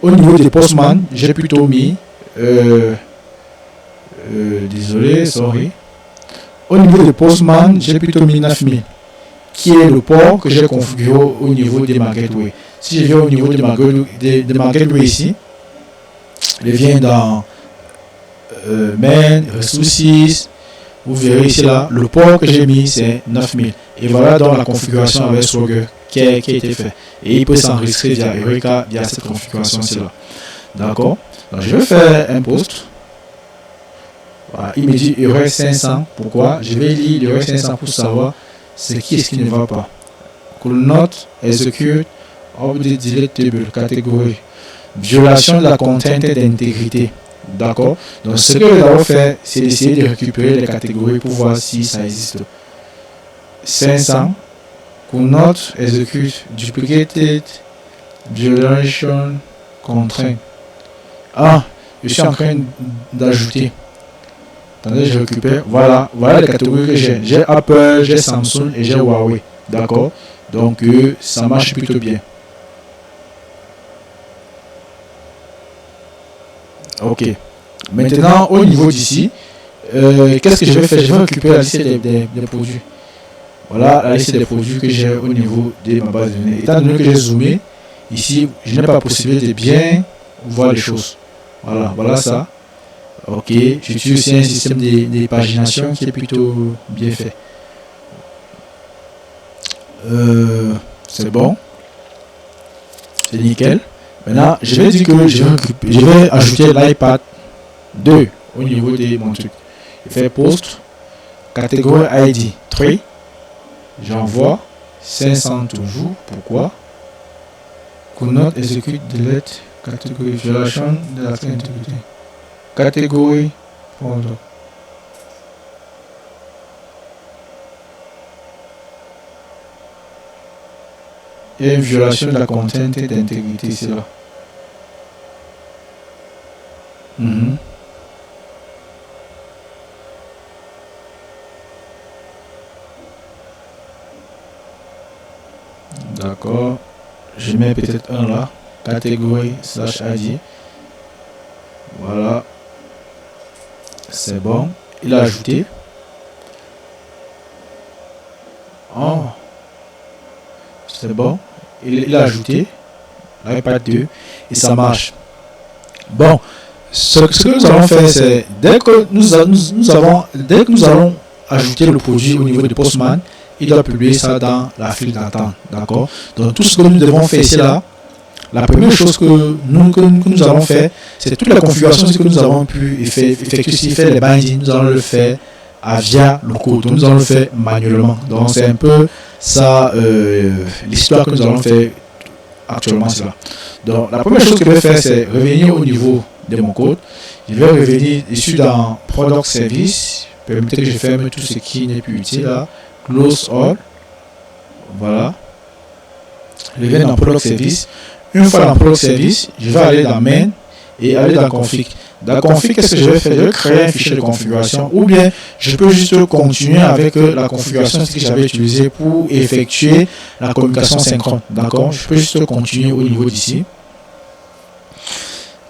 Au niveau des Postman, j'ai plutôt mis, désolé, sorry. Au niveau de Postman, j'ai plutôt mis 9000, qui est le port que j'ai configuré au niveau de ma gateway. Si je viens au niveau de ma gateway ici, je viens dans Main, Resources, vous verrez ici là, le port que j'ai mis c'est 9000. Et voilà donc la configuration avec Swagger qui a été fait. Et il peut s'enregistrer via Eureka via cette configuration-ci là. D'accord? Donc je vais faire un post. Voilà, il me dit erreur 500. Pourquoi? Je vais lire l'erreur 500 pour savoir ce qui ne va pas. Could not execute of the deletable catégorie. Violation de la contrainte d'intégrité. D'accord? Donc ce que nous allons faire, c'est d'essayer de récupérer les catégories pour voir si ça existe. 500. Could not execute duplicated violation contraint. Ah, je suis en train d'ajouter. Attendez, je récupère. Voilà, voilà les catégories que j'ai. J'ai Apple, j'ai Samsung et j'ai Huawei. D'accord? Donc, ça marche plutôt bien. Ok. Maintenant, au niveau d'ici, qu'est-ce que je vais faire? Je vais récupérer la liste des produits. Voilà la liste des produits que j'ai au niveau de ma base de données. Étant donné que j'ai zoomé, ici, je n'ai pas la possibilité de bien voir les choses. Voilà, voilà ça. Ok, j'utilise aussi un système de pagination qui est plutôt bien fait. C'est bon. C'est nickel. Maintenant, je vais dire que je vais ajouter l'iPad 2 au niveau de mon truc. Je fais post, catégorie ID 3. J'envoie 500 toujours. Pourquoi? Could not execute delete catégorie violation de la intégrité. Catégorie pardon. Il y a une violation de la contrainte d'intégrité ici là. D'accord. Je mets peut-être un là. Catégorie /ID. Voilà. C'est bon. Il a ajouté. Oh. C'est bon. Il a ajouté l'iPad 2 et ça marche. Bon. Ce que nous allons faire, c'est dès que nous allons ajouter le produit au niveau de Postman, il doit publier ça dans la file d'attente. D'accord? Donc tout ce que nous devons faire ici là, la première chose que nous allons faire, c'est toute la configuration que nous avons pu effectuer ici, faire les bindings, nous allons le faire via le code. Donc nous allons le faire manuellement. Donc c'est un peu ça l'histoire que nous allons faire actuellement. C'est là. Donc la première chose que je vais faire, c'est revenir au niveau de mon code. Je vais revenir ici dans Product Service. Permettez que je ferme tout ce qui n'est plus utile là. Close all. Voilà. Je vais dans Product Service. Une fois dans Product Service, je vais aller dans Main et aller dans Config. Dans Config, qu'est-ce que je vais faire? Je vais créer un fichier de configuration ou bien je peux juste continuer avec la configuration que j'avais utilisée pour effectuer la communication synchrone. D'accord? Je peux juste continuer au niveau d'ici.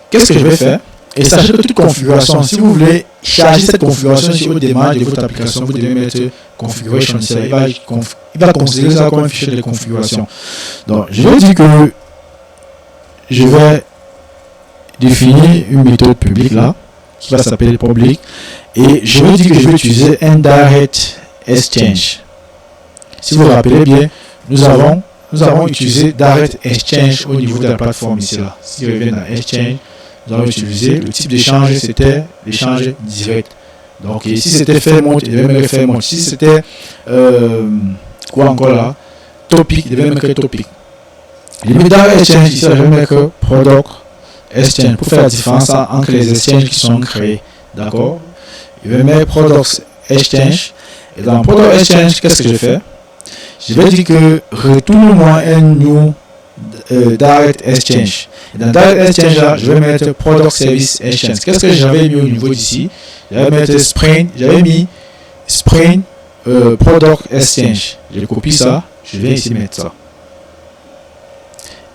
Qu'est-ce que je vais faire? Et sachez que toute configuration, si vous voulez charger cette configuration sur le démarrage de votre application, vous devez mettre configuration. Il va considérer ça comme un fichier de configuration. Donc, je vais dire que je vais définir une méthode publique là, qui va s'appeler public, et je vais dire que je vais utiliser un direct exchange. Si vous vous rappelez bien, nous avons utilisé direct exchange au niveau de la plateforme ici là. Si je reviens dans exchange, nous avons utilisé le type d'échange, c'était l'échange direct. Donc si c'était Fairmont, il devait mettre Fairmont. Si c'était quoi encore là, topic, il devait mettre topic. Les direct exchange ici, je vais mettre product exchange pour faire la différence entre les exchanges qui sont créés. D'accord? Je vais mettre product exchange. Et dans product exchange, qu'est-ce que je fais? Je vais dire que retourne-moi un new direct exchange. Et dans direct exchange là, je vais mettre product service exchange. Qu'est-ce que j'avais mis au niveau d'ici? J'avais mis Spring product exchange. Je copie ça, je vais ici mettre ça.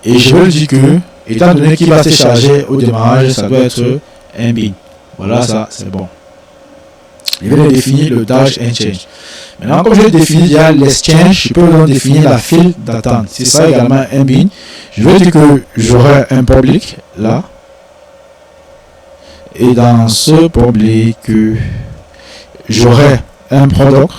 Et je veux dire que, étant donné qu'il va se charger au démarrage, ça doit être un bin. Voilà, ça c'est bon. Je vais définir le dash exchange. Maintenant, comme j'ai défini déjà l'exchange, je peux donc définir la file d'attente. C'est ça également un bin. Je vais dire que j'aurai un public là. Et dans ce public, j'aurai un product.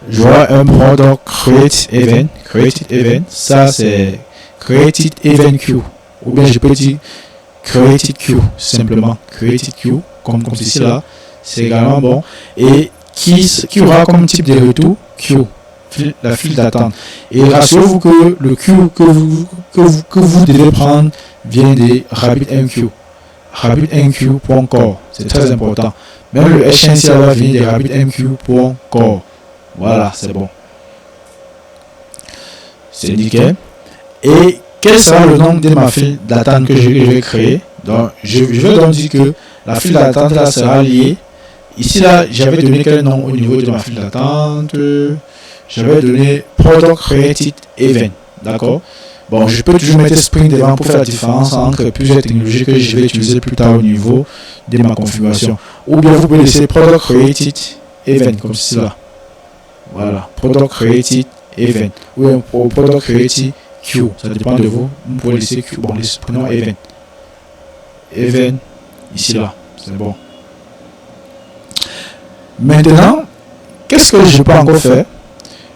J'aurai un product created event. Ça c'est created event queue. Ou bien je peux dire created queue simplement. Created queue comme ceci là. C'est également bon. Et qui aura comme type de retour queue, la file d'attente. Et rassurez-vous que le queue que vous devez prendre vient de RabbitMQ. RabbitMQ.core. C'est très important. Même le HNC va venir de RabbitMQ.core. Voilà, c'est bon. C'est nickel. Et quel sera le nom de ma file d'attente que je vais créer? Donc, je vais donc dire que La file d'attente là sera liée. Ici là, j'avais donné quel nom au niveau de ma file d'attente? J'avais donné Product Created Event. D'accord? Bon, je peux toujours mettre Spring devant pour faire la différence entre plusieurs technologies que je vais utiliser plus tard au niveau de ma configuration. Ou bien vous pouvez laisser Product Created Event comme cela. Voilà, Product Created Event. Ou pour Product Created Queue. Ça dépend de vous. Vous pouvez laisser Queue. Bon, prenons Event. Event, ici là. C'est bon. Maintenant, qu'est-ce que je peux encore faire?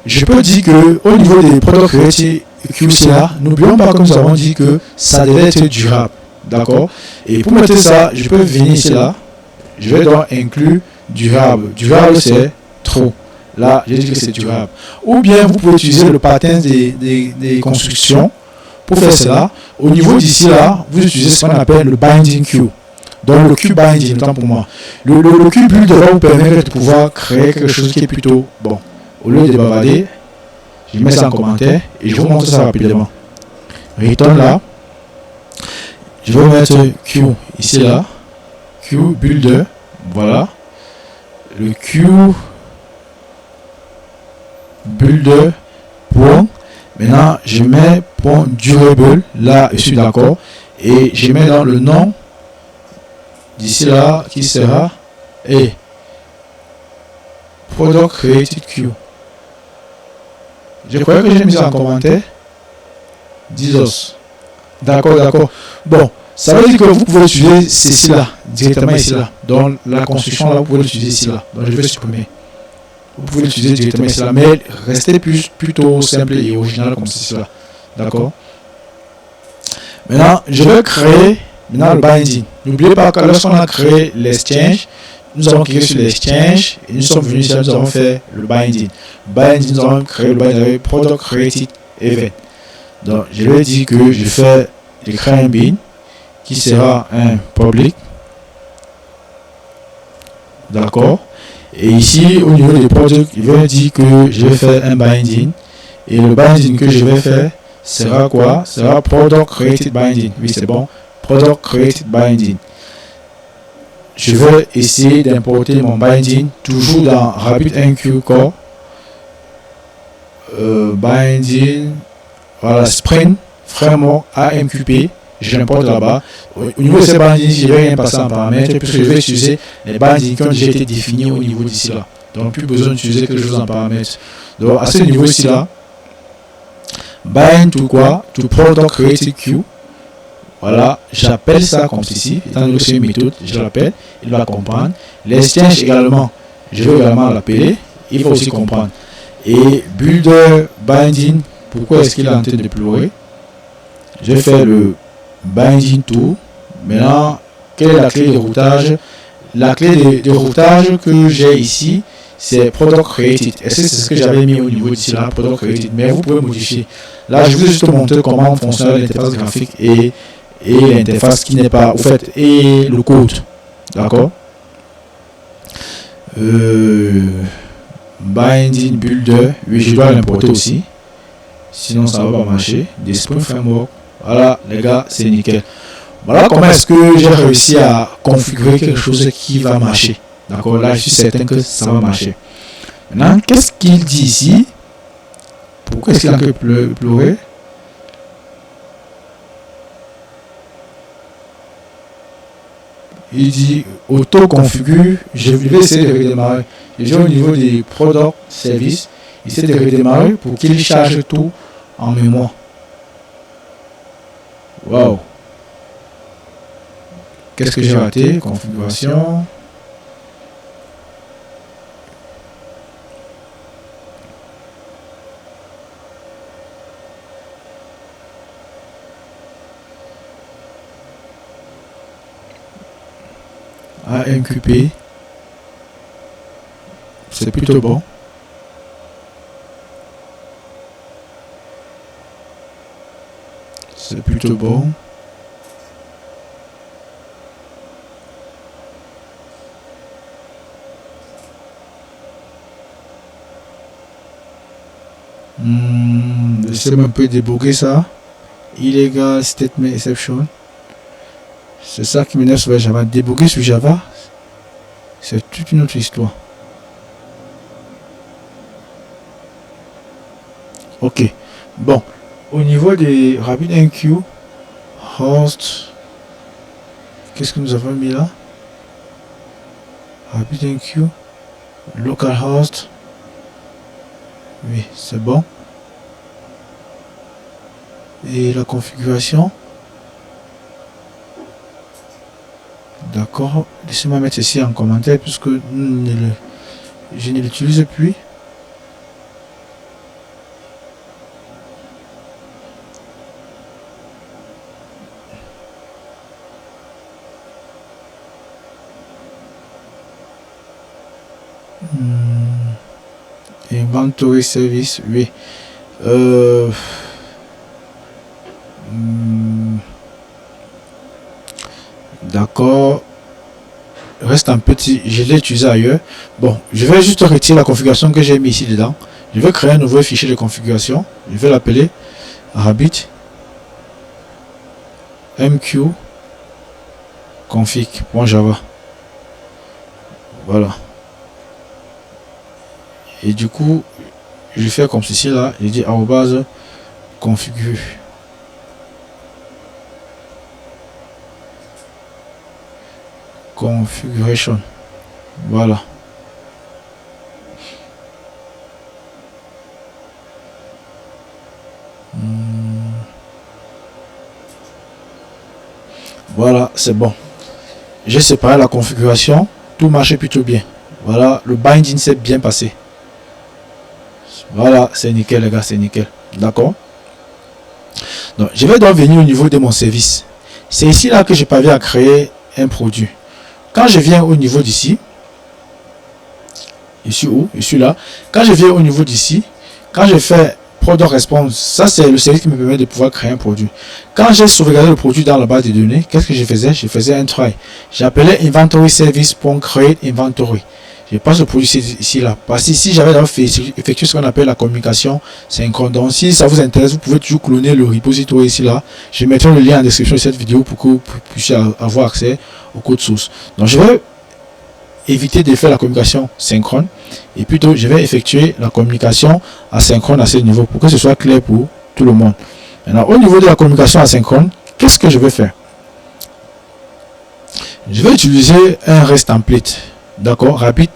Je peux dire que au niveau des Product Created QC là, n'oublions pas que nous avons dit que ça devait être durable. D'accord? Et pour mettre ça, je peux venir ici là. Je vais donc inclure durable. Durable, c'est trop. Là, j'ai dit que c'est durable. Ou bien vous pouvez utiliser le pattern des constructions pour faire cela. Au niveau d'ici là, vous utilisez ce qu'on appelle le binding queue. Donc le queue binding, autant pour moi. Le queue build va vous permettre de pouvoir créer quelque chose qui est plutôt bon. Au lieu de bavarder, je mets ça en commentaire et je vous montre ça rapidement. Return là. Je vais mettre queue ici là. Queue builder. Voilà. Le queue builder point. Maintenant, je mets point durable. Là, je suis d'accord. Et je mets dans le nom d'ici là qui sera et Product Created Queue. Je crois que j'ai mis ça en commentaire. 10 os. D'accord, d'accord. Bon, ça veut dire que vous pouvez utiliser ceci là, directement ici là. Dans la construction là, vous pouvez l'utiliser ici là. Donc je vais supprimer. Vous pouvez l'utiliser directement ici là. Mais restez plutôt simple et original comme ceci là. D'accord. Maintenant, je vais créer maintenant le binding. N'oubliez pas que lorsqu'on a créé l'exchange, nous avons cliqué sur l'exchange et nous sommes venus ici, nous avons fait le binding. Binding, nous avons créé le binding avec Product Created Event. Donc, je vais dire que je crée un bin qui sera un public. D'accord. Et ici, au niveau des products, il va dire que je vais faire un binding. Et le binding que je vais faire sera quoi? Sera Product Created Binding. Oui, c'est bon. Product Created Binding. Je vais essayer d'importer mon binding toujours dans RabbitMQ Core. Binding, voilà, Spring Framework AMQP. Je l'importe là-bas. Au niveau de ces bindings, je ne vais rien passer en paramètres puisque je vais utiliser les bindings qui ont déjà été définis au niveau d'ici là. Donc, plus besoin d'utiliser quelque chose en paramètres. Donc, à ce niveau-ci là, bind to quoi? To Product Created Queue. Voilà, j'appelle ça comme ceci. Étant donné que c'est une méthode, je l'appelle, il va comprendre. L'exchange également, je vais également l'appeler, il faut aussi comprendre. Et builder binding, pourquoi est-ce qu'il est en train de pleurer? Je vais faire le binding tool. Maintenant, quelle est la clé de routage? La clé de routage que j'ai ici, c'est Product Created. Est-ce que c'est ce que j'avais mis au niveau d'ici là, Product Created? Mais vous pouvez modifier. Là, je vous ai juste montré comment fonctionne l'interface graphique et l'interface qui n'est pas, au fait, et le code. D'accord. Binding builder, oui, je dois l'importer aussi. Sinon, ça va pas marcher. Des Spring Framework. Voilà, les gars, c'est nickel. Voilà comment est-ce que j'ai réussi à configurer quelque chose qui va marcher. D'accord, là, je suis certain que ça va marcher. Maintenant, qu'est-ce qu'il dit ici? Pourquoi est-ce qu'il a un peu pleuré? Il dit auto-configure. Je vais essayer de redémarrer. Et au niveau des product services, il essaie de redémarrer pour qu'il charge tout en mémoire. Waouh! Qu'est-ce que j'ai raté? Configuration. AMQP. C'est plutôt bon. C'est plutôt bon. Laissez-moi un peu débugger ça. Illegal statement exception. C'est ça qui m'énerve sur Java. Débugger sur Java, c'est toute une autre histoire. Ok. Bon. Au niveau des RabbitMQ, host, qu'est-ce que nous avons mis là? RabbitMQ, localhost. Oui, c'est bon. Et la configuration. D'accord. Laissez-moi mettre ceci en commentaire puisque je ne l'utilise plus. Inventory service, oui. D'accord. Reste un petit, je l'ai utilisé ailleurs. Bon, je vais juste retirer la configuration que j'ai mis ici dedans. Je vais créer un nouveau fichier de configuration. Je vais l'appeler Rabbit MQ config.java. Voilà. Et du coup, je fais comme ceci là. Je dis arrobase configure. Configuration. Voilà. Voilà, c'est bon. J'ai séparé la configuration. Tout marchait plutôt bien. Voilà, le binding s'est bien passé. Voilà, c'est nickel les gars, c'est nickel. D'accord. Donc, je vais donc venir au niveau de mon service. C'est ici là que je parviens à créer un produit. Quand je viens au niveau d'ici, ici où, je suis là. Quand je viens au niveau d'ici, quand je fais product response, ça c'est le service qui me permet de pouvoir créer un produit. Quand j'ai sauvegardé le produit dans la base de données, qu'est-ce que je faisais? Je faisais un try. J'appelais inventory service.create inventory. Je passe le produit ici là. Parce que ici j'avais effectué ce qu'on appelle la communication synchrone. Donc si ça vous intéresse, vous pouvez toujours cloner le repository ici là. Je mettrai le lien en description de cette vidéo pour que vous puissiez avoir accès au code source. Donc je vais éviter de faire la communication synchrone et plutôt je vais effectuer la communication asynchrone à ce niveau pour que ce soit clair pour tout le monde. Maintenant, au niveau de la communication asynchrone, qu'est-ce que je vais faire? Je vais utiliser un REST template, d'accord, Rabbit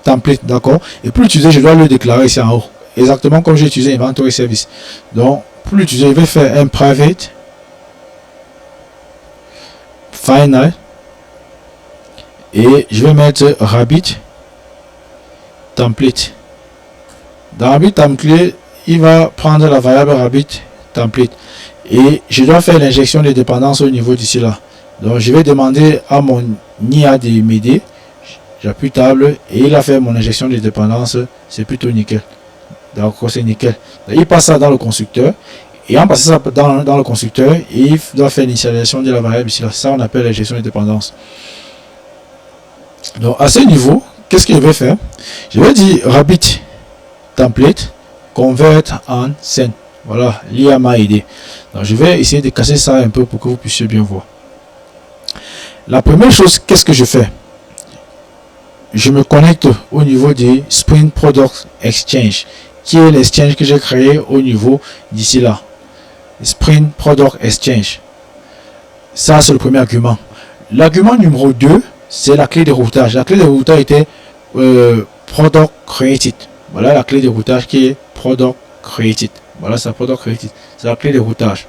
template, d'accord, et pour l'utiliser je dois le déclarer ici en haut, exactement comme j'ai utilisé inventory service. Donc pour l'utiliser je vais faire un private final et je vais mettre Rabbit template. Dans Rabbit template, il va prendre la variable Rabbit template et je dois faire l'injection de dépendance au niveau d'ici là. Donc je vais demander à mon IA de m'aider. J'appuie table et il a fait mon injection de dépendance. C'est plutôt nickel. D'accord, c'est nickel. Donc, il passe ça dans le constructeur et en passant ça dans le constructeur, il doit faire l'initialisation de la variable ici là. Ça on appelle l'injection de dépendance. Donc à ce niveau, qu'est-ce que je vais faire? Je vais dire Rabbit template convert en send. Voilà, l'IA m'a aidé. Donc je vais essayer de casser ça un peu pour que vous puissiez bien voir. La première chose, qu'est-ce que je fais? Je me connecte au niveau du Spring Product Exchange, qui est l'exchange que j'ai créé au niveau d'ici là. Spring Product Exchange. Ça, c'est le premier argument. L'argument numéro 2, c'est la clé de routage. La clé de routage était Product Created. Voilà la clé de routage qui est Product Created. Voilà, c'est Product Created. C'est la clé de routage.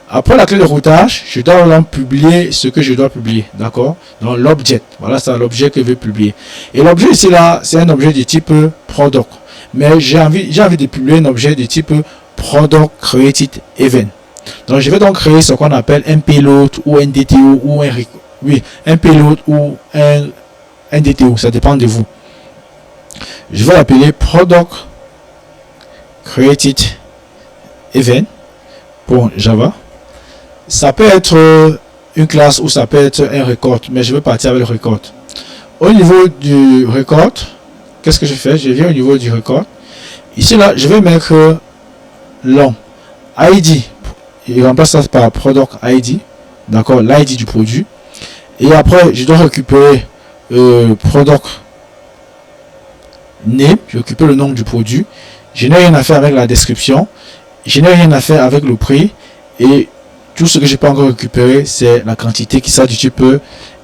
Après la clé de routage, je dois donc publier ce que je dois publier. D'accord? Donc l'objet. Voilà, c'est l'objet que je vais publier. Et l'objet ici là, c'est un objet de type Product. Mais j'ai envie de publier un objet de type Product Created Event. Donc je vais donc créer ce qu'on appelle un payload ou un DTO ou un payload ou un DTO, ça dépend de vous. Je vais l'appeler Product Created Event pour Java. Ça peut être une classe ou ça peut être un record, mais je vais partir avec le record. Au niveau du record, qu'est-ce que je fais? Je viens au niveau du record. Ici là, je vais mettre long ID. Il remplace ça par product ID. d'accord, l'ID du produit. Et après, je dois récupérer product name, je récupère le nom du produit. Je n'ai rien à faire avec la description, je n'ai rien à faire avec le prix, et tout ce que je peux encore récupérer, c'est la quantité qui sera du type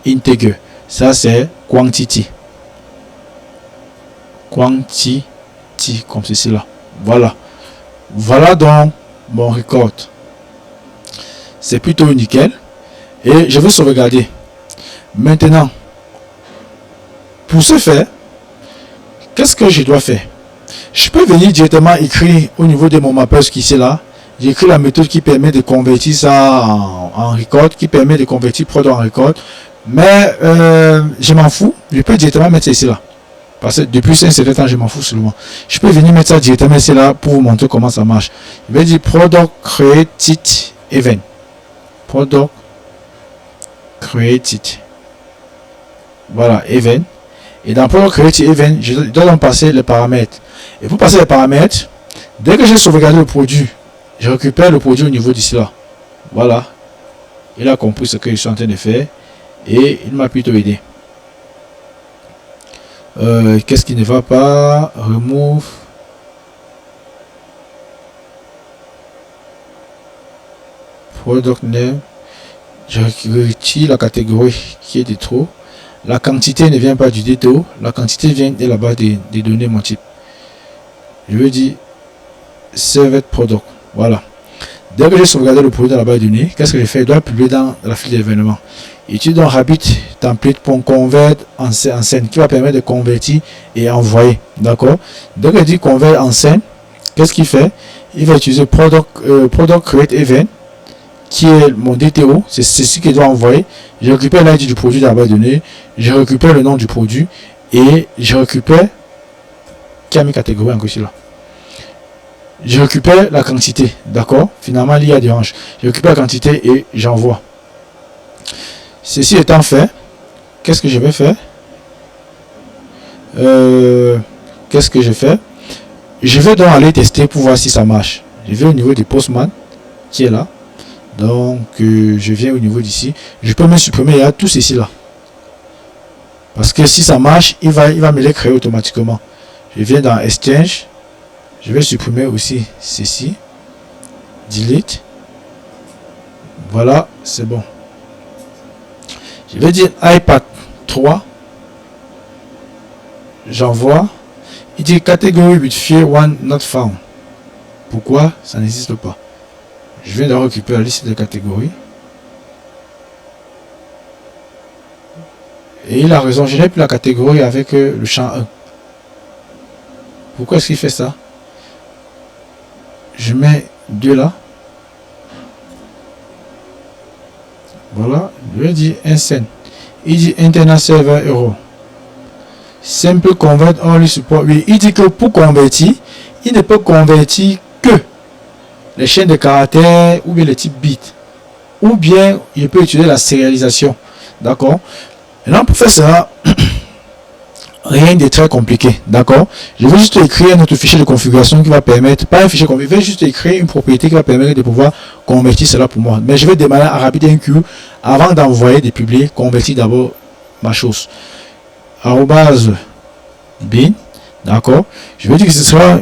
integer. Ça, c'est quantity. Quantity, comme ceci là. Voilà. Voilà donc mon record. C'est plutôt nickel. Et je vais sauvegarder. Maintenant, pour ce faire, qu'est-ce que je dois faire? Je peux venir directement écrire au niveau de mon mappers qui est là. J'écris la méthode qui permet de convertir ça en record, qui permet de convertir produit en record. Mais je m'en fous. Je peux directement mettre ça ici là. Parce que depuis un certain temps, je m'en fous seulement. Je peux venir mettre ça directement ici là pour vous montrer comment ça marche. Je vais dire product created event. Product created. Voilà, event. Et dans product created event, je dois donc passer les paramètres. Et pour passer les paramètres, dès que j'ai sauvegardé le produit, je récupère le produit au niveau d'ici là. Voilà. Il a compris ce que je suis en train de faire. Et il m'a plutôt aidé. Qu'est-ce qui ne va pas? Remove. Product name. Je retire la catégorie qui est de trop. La quantité ne vient pas du détail. La quantité vient de la base des données mon type. Je veux dire served product. Voilà. Dès que j'ai sauvegardé le produit dans la base de données, qu'est-ce que je fais? Je dois publier dans la file d'événements. Utilise donc Rabbit template.convert en scène qui va permettre de convertir et envoyer. D'accord? Dès que je dis convert en scène, qu'est-ce qu'il fait? Il va utiliser product create event qui est mon DTO. C'est ceci qu'il doit envoyer. Je récupère l'ID du produit dans la base de données. Je récupère le nom du produit et je récupère qui a mis catégorie encore ici là. Je récupère la quantité. D'accord? Finalement, il y a des hanches. Je récupère la quantité et j'envoie. Ceci étant fait, qu'est-ce que je vais faire? Qu'est-ce que je fais? Je vais donc aller tester pour voir si ça marche. Je vais au niveau du Postman qui est là. Donc, je viens au niveau d'ici. Je peux me supprimer, il y a tout ceci là. Parce que si ça marche, il va me les créer automatiquement. Je viens dans Exchange. Je vais supprimer aussi ceci. Delete. Voilà, c'est bon. Je vais dire iPad 3. J'envoie. Il dit catégorie with fear one not found. Pourquoi? Ça n'existe pas. Je viens de récupérer la liste de catégories. Et il a raison, je n'ai plus la catégorie avec le champ 1. Pourquoi est-ce qu'il fait ça? Je mets 2 là. Voilà, je vais dire insane. Il dit Internet Server Euro. Simple convert only support. Oui, il dit que pour convertir, il ne peut convertir que les chaînes de caractères ou bien les types bits. Ou bien il peut utiliser la sérialisation. D'accord? Maintenant, pour faire ça, rien de très compliqué. D'accord? Je vais juste écrire notre fichier de configuration qui va permettre, pas un fichier configuration, je vais juste écrire une propriété qui va permettre de pouvoir convertir cela pour moi. Mais je vais démarrer à RabbitMQ avant d'envoyer, de publier, convertir d'abord ma chose. Arrobase bin. D'accord? Je vais dire que ce sera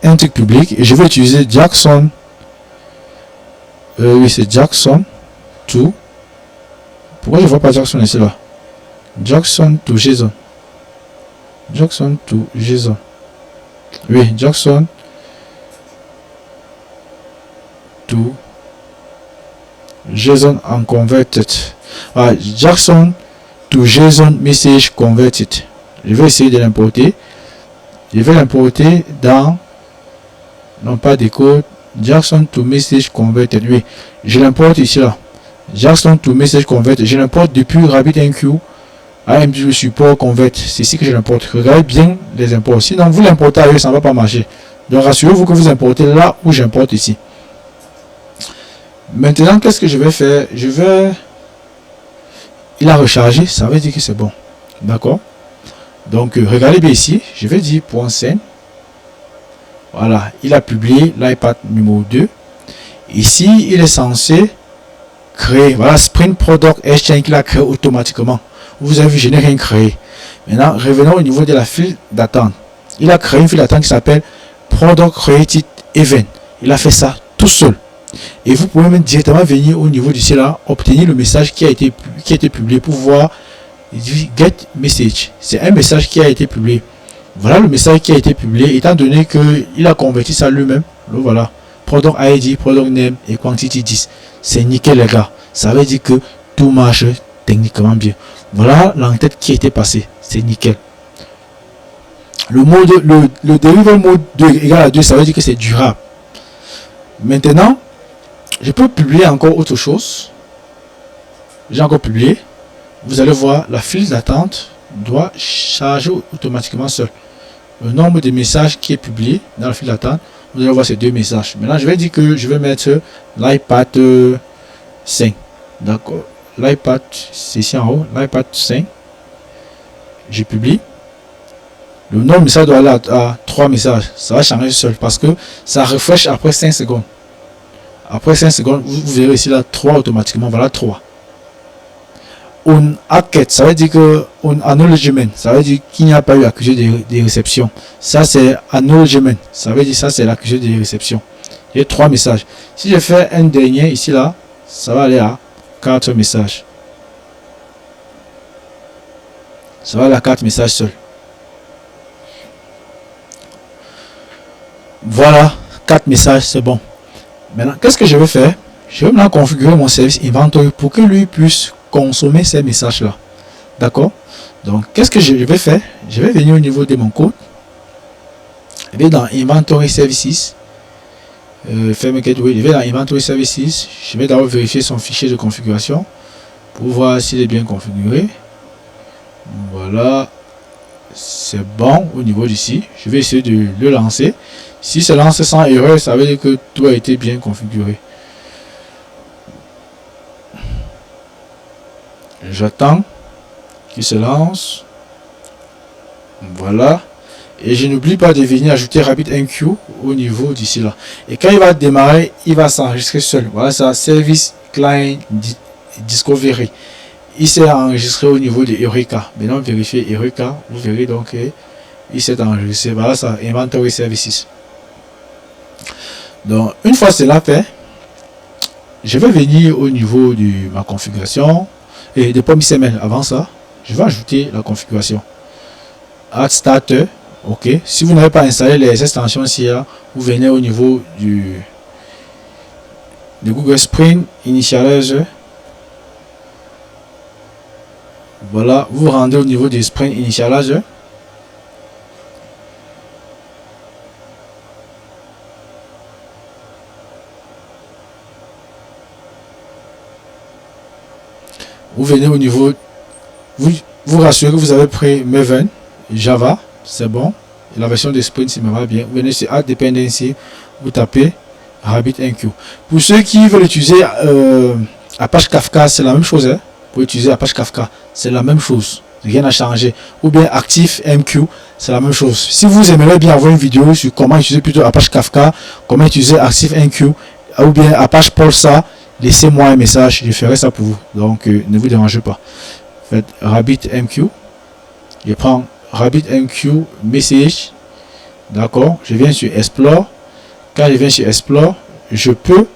un truc public et je vais utiliser Jackson. Oui, c'est Jackson to. Pourquoi je ne vois pas Jackson ici là? Jackson to JSON. Jackson to JSON. Oui, Jackson to JSON unconverted. Ah, Jackson to JSON message converted. Je vais essayer de l'importer. Je vais l'importer dans, non pas des codes, Jackson to message converted. Oui, je l'importe ici là. Jackson to message converted. Je l'importe depuis RabbitMQ. AMD support convert, c'est ici que je l'importe. Regardez bien les imports. Sinon, vous l'importez ailleurs, ça ne va pas marcher. Donc, rassurez-vous que vous importez là où j'importe ici. Maintenant, qu'est-ce que je vais faire? Je vais. Il a rechargé, ça veut dire que c'est bon. D'accord? Donc, regardez bien ici. Je vais dire .scène. Voilà, il a publié l'iPad numéro 2. Ici, il est censé créé. Voilà, Sprint Product Exchange qu'il a créé automatiquement. Vous avez vu, je n'ai rien créé. Maintenant, revenons au niveau de la file d'attente. Il a créé une file d'attente qui s'appelle Product Created Event. Il a fait ça tout seul. Et vous pouvez même directement venir au niveau d'ici là, obtenir le message qui a été publié pour voir. Get message. C'est un message qui a été publié. Voilà le message qui a été publié, étant donné qu'il a converti ça lui-même. Donc voilà. Product ID, Product Name et Quantity 10. C'est nickel les gars. Ça veut dire que tout marche techniquement bien. Voilà l'entête qui a été passée. C'est nickel. Le mode, le derivé mode 2 égale à 2, ça veut dire que c'est durable. Maintenant, je peux publier encore autre chose. J'ai encore publié. Vous allez voir, la file d'attente doit charger automatiquement seul. Le nombre de messages qui est publié dans la file d'attente, vous allez voir ces 2 messages. Maintenant, je vais dire que je vais mettre l'iPad 5. D'accord. L'iPad, c'est ici en haut. L'iPad 5. Je publie. Le nombre de messages doit aller à 3 messages. Ça va changer seul parce que ça refresh après 5 secondes. Après 5 secondes, vous verrez ici là 3 automatiquement. Voilà 3. On acquête, ça veut dire que on acknowledgement, ça veut dire qu'il n'y a pas eu accusé de réception. Ça c'est acknowledgement, ça veut dire ça c'est l'accusé de réception. Il y a 3 messages. Si je fais un dernier ici là, ça va aller à 4 messages. Ça va aller à 4 messages seuls. Voilà, 4 messages, c'est bon. Maintenant, qu'est-ce que je vais faire? Je vais maintenant configurer mon service inventory pour que lui puisse consommer ces messages là. D'accord? Donc qu'est-ce que je vais faire? Je vais venir au niveau de mon code. Je vais dans Inventory Services. Je vais dans Inventory Services. Je vais d'abord vérifier son fichier de configuration pour voir s'il est bien configuré. Voilà. C'est bon au niveau d'ici. Je vais essayer de le lancer. Si c'est lancé sans erreur, ça veut dire que tout a été bien configuré. J'attends qu'il se lance. Voilà. Et je n'oublie pas de venir ajouter RabbitMQ au niveau d'ici là. Et quand il va démarrer, il va s'enregistrer seul. Voilà ça, Service Client Discovery. Il s'est enregistré au niveau de Eureka. Maintenant, vérifiez Eureka. Vous verrez donc il s'est enregistré. Voilà ça, Inventory Services. Donc, une fois cela fait, je vais venir au niveau de ma configuration. Et de POM-XML, avant ça, je vais ajouter la configuration. Add Starter, ok. Si vous n'avez pas installé les extensions ici, vous venez au niveau de Google Sprint Initializer. Voilà, vous rendez au niveau du Sprint Initializer. Vous venez au niveau, vous rassurez que vous avez pris Maven, Java, c'est bon. Et la version de Sprint, ça me va bien. Vous venez sur Add Dependency, vous tapez RabbitMQ. Pour ceux qui veulent utiliser Apache Kafka, c'est la même chose. Hein. Pour utiliser Apache Kafka, c'est la même chose. Rien n'a changé. Ou bien ActiveMQ, c'est la même chose. Si vous aimeriez bien avoir une vidéo sur comment utiliser plutôt Apache Kafka, comment utiliser ActiveMQ, ou bien Apache Pulsar, laissez-moi un message, je ferai ça pour vous. Donc ne vous dérangez pas. Faites RabbitMQ. Je prends RabbitMQ Message. D'accord. Je viens sur Explore. Quand je viens sur Explore, je peux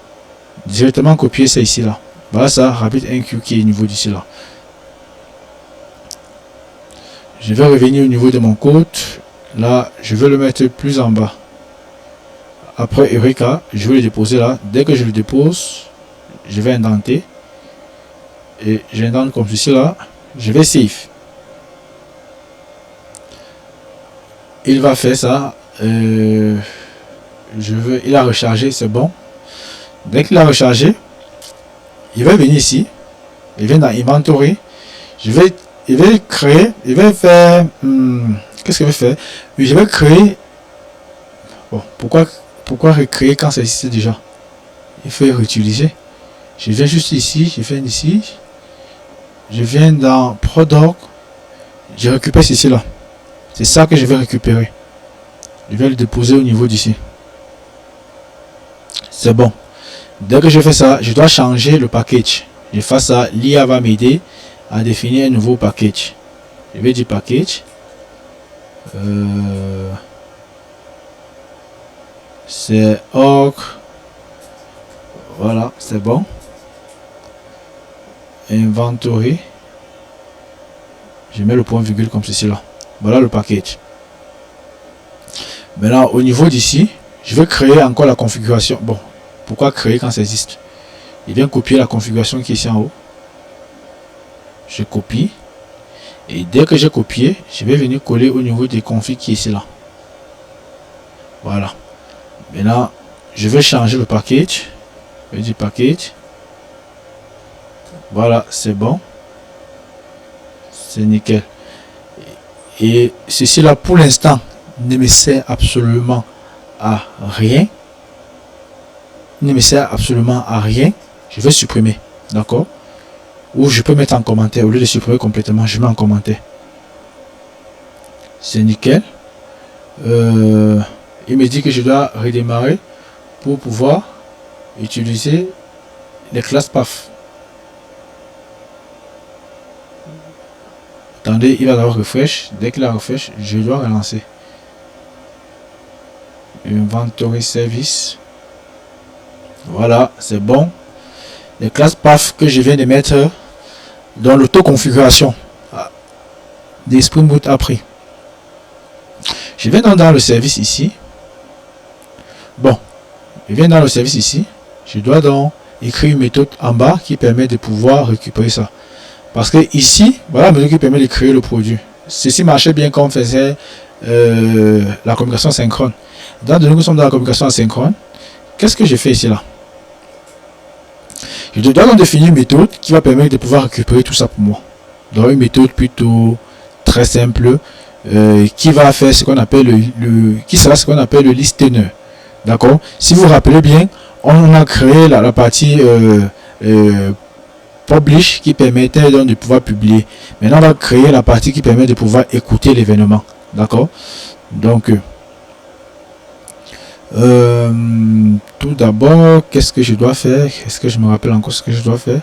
directement copier ça ici là. Voilà ça, RabbitMQ qui est au niveau d'ici là. Je vais revenir au niveau de mon code. Là, je vais le mettre plus en bas. Après Eureka, je vais le déposer là. Dès que je le dépose, je vais indenter. Et j'indente comme ceci là. Je vais save. Il va faire ça. Il a rechargé, c'est bon. Dès qu'il a rechargé, il va venir ici. Il vient dans Inventory. Il va créer. Il va faire. Qu'est-ce qu'il va faire? Oui, je vais créer. Bon, pourquoi recréer quand c'est ici déjà? Il faut réutiliser. Je viens juste ici. Je viens ici. Je viens dans Product. Je récupère ceci là. C'est ça que je vais récupérer. Je vais le déposer au niveau d'ici. C'est bon. Dès que je fais ça, je dois changer le package. je fasse ça, l'IA va m'aider à définir un nouveau package. Je vais dire package. C'est org. Voilà, c'est bon. Inventory. Je mets le point virgule comme ceci là. Voilà le package. Maintenant, au niveau d'ici, je vais créer encore la configuration. Bon, pourquoi créer quand ça existe? Il vient copier la configuration qui est ici en haut. Je copie. Et dès que j'ai copié, je vais venir coller au niveau des configs qui est ici là. Voilà. Maintenant, je vais changer le package. Je vais dire package. Voilà, c'est bon. C'est nickel. Et ceci là, pour l'instant, ne me sert absolument à rien. Ne me sert absolument à rien. Je vais supprimer. D'accord? Ou je peux mettre en commentaire. Au lieu de supprimer complètement, je mets en commentaire. C'est nickel. Il me dit que je dois redémarrer pour pouvoir utiliser les classes PAF. Attendez, il va d'abord refresh. Dès qu'il a refresh, je dois relancer. Inventory service. Voilà, c'est bon. Les classes PAF que je viens de mettre dans l'auto-configuration des Spring Boot a pris. Je viens dans le service ici. Bon, je viens dans le service ici. Je dois donc écrire une méthode en bas qui permet de pouvoir récupérer ça. Parce que ici, voilà la méthode qui permet de créer le produit. Ceci marchait bien quand on faisait la communication synchrone. Dans de nous sommes dans la communication asynchrone. Qu'est-ce que j'ai fait ici là? Je dois donc définir une méthode qui va permettre de pouvoir récupérer tout ça pour moi. Donc une méthode plutôt très simple qui va faire ce qu'on appelle qui sera ce qu'on appelle le listener. D'accord? Si vous vous rappelez bien, on a créé la partie publish qui permettait donc de pouvoir publier. Maintenant, on va créer la partie qui permet de pouvoir écouter l'événement. D'accord? Donc, tout d'abord, qu'est-ce que je dois faire? Est-ce que je me rappelle encore ce que je dois faire?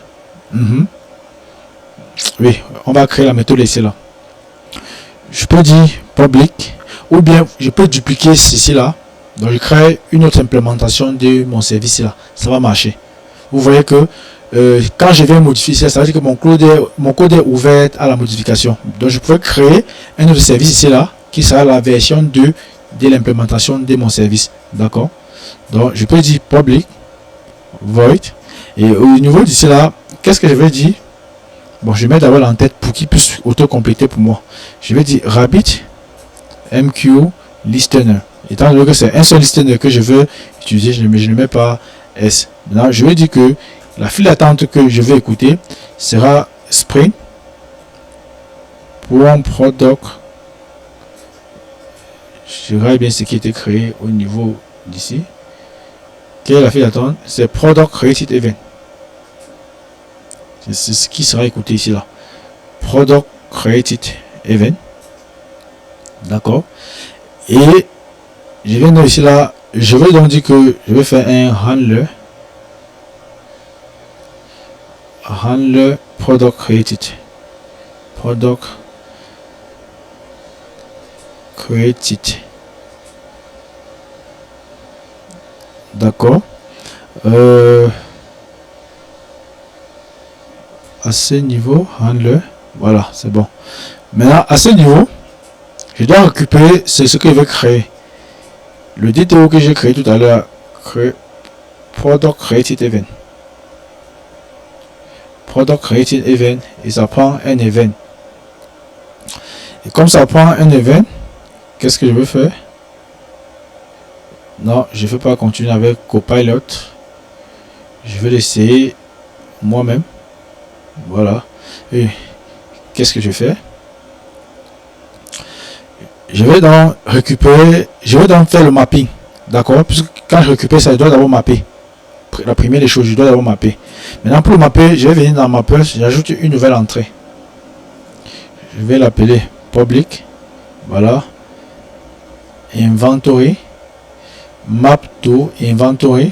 Oui, on va créer la méthode ici là. Je peux dire public ou bien je peux dupliquer ceci là. Donc, je crée une autre implémentation de mon service là. Ça va marcher. Vous voyez que quand je viens modifier ça veut dire que mon code est ouvert à la modification. Donc, je peux créer un autre service ici là qui sera la version 2 de l'implémentation de mon service. D'accord? Donc, je peux dire public void. Et au niveau d'ici là, qu'est-ce que je vais dire? Bon, je mets d'abord en tête pour qu'il puisse auto-compléter pour moi. Je vais dire rabbit mq listener. Étant donné que c'est un seul listener que je veux utiliser, je ne mets pas S. Maintenant, je vais dire que la file d'attente que je vais écouter sera Spring pour un product. Je verrai bien ce qui a été créé au niveau d'ici. Quelle est la file d'attente? C'est product created event. C'est ce qui sera écouté ici là. Product created event. D'accord. Et je viens ici là. Je vais donc dire que je vais faire un handler product created. Product created. D'accord. À ce niveau, handler, voilà, c'est bon. Maintenant, à ce niveau, je dois récupérer ce que je vais créer. Le DTO que j'ai créé tout à l'heure, Product Created Event. Product Created Event, et ça prend un event. Et comme ça prend un event, qu'est-ce que je veux faire? Non, je ne vais pas continuer avec Copilot. Je vais l'essayer moi-même. Voilà. Et qu'est-ce que je fais? Je vais donc récupérer, je vais donc faire le mapping. D'accord? Puisque quand je récupère ça, je dois d'abord mapper. La première des choses, je dois d'abord mapper. Maintenant, pour le mapper, je vais venir dans Mapper, j'ajoute une nouvelle entrée. Je vais l'appeler Public. Voilà. Inventory. Map to Inventory.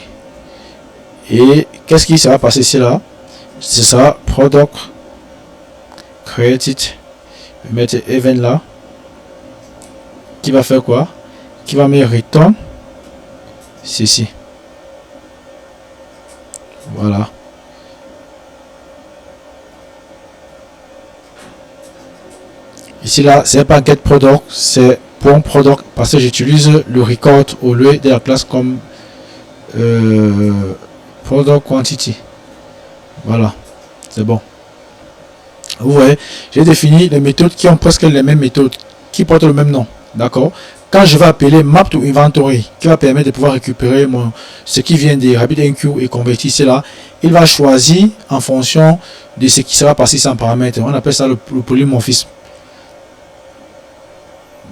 Et qu'est-ce qui sera passé ici là? ce sera product created. Je vais mettre event là, qui va faire quoi, qui va me return ceci. Voilà. Ici là, c'est pas get product, c'est point product parce que j'utilise le record au lieu de la classe comme product quantity. Voilà, c'est bon. Vous voyez, j'ai défini les méthodes qui ont presque les mêmes méthodes, qui portent le même nom. D'accord. Quand je vais appeler map to inventory, qui va permettre de pouvoir récupérer ce qui vient de RabbitMQ et convertir cela, il va choisir en fonction de ce qui sera passé sans paramètre. On appelle ça le polymorphisme.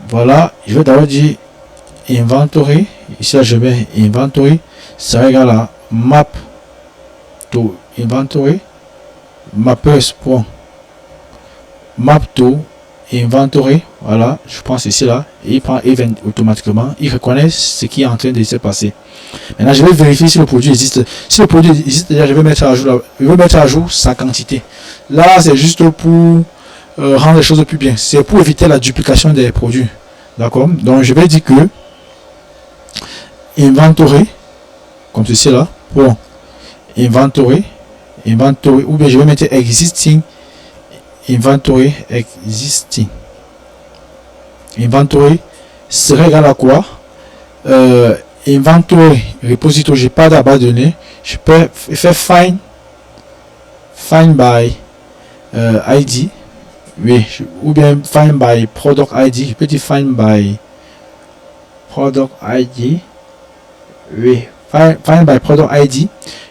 Voilà, je vais d'abord dire inventory. Ici, je mets inventory. Ça égale à map to inventory. Mappers point map to inventory. Voilà, je pense ici là. Et il prend event automatiquement. Il reconnaît ce qui est en train de se passer. Maintenant, je vais vérifier si le produit existe. Si le produit existe déjà, je vais mettre à jour, sa quantité. Là, c'est juste pour rendre les choses plus bien. C'est pour éviter la duplication des produits. D'accord. Donc, je vais dire que inventory, comme ceci là, pour inventory, ou bien je vais mettre existing inventory, inventory serait égal à quoi? Inventory repository, j'ai pas de base de données, je peux faire find by ID, oui, ou bien find by product ID, je peux dire find by product ID, oui, find by product ID.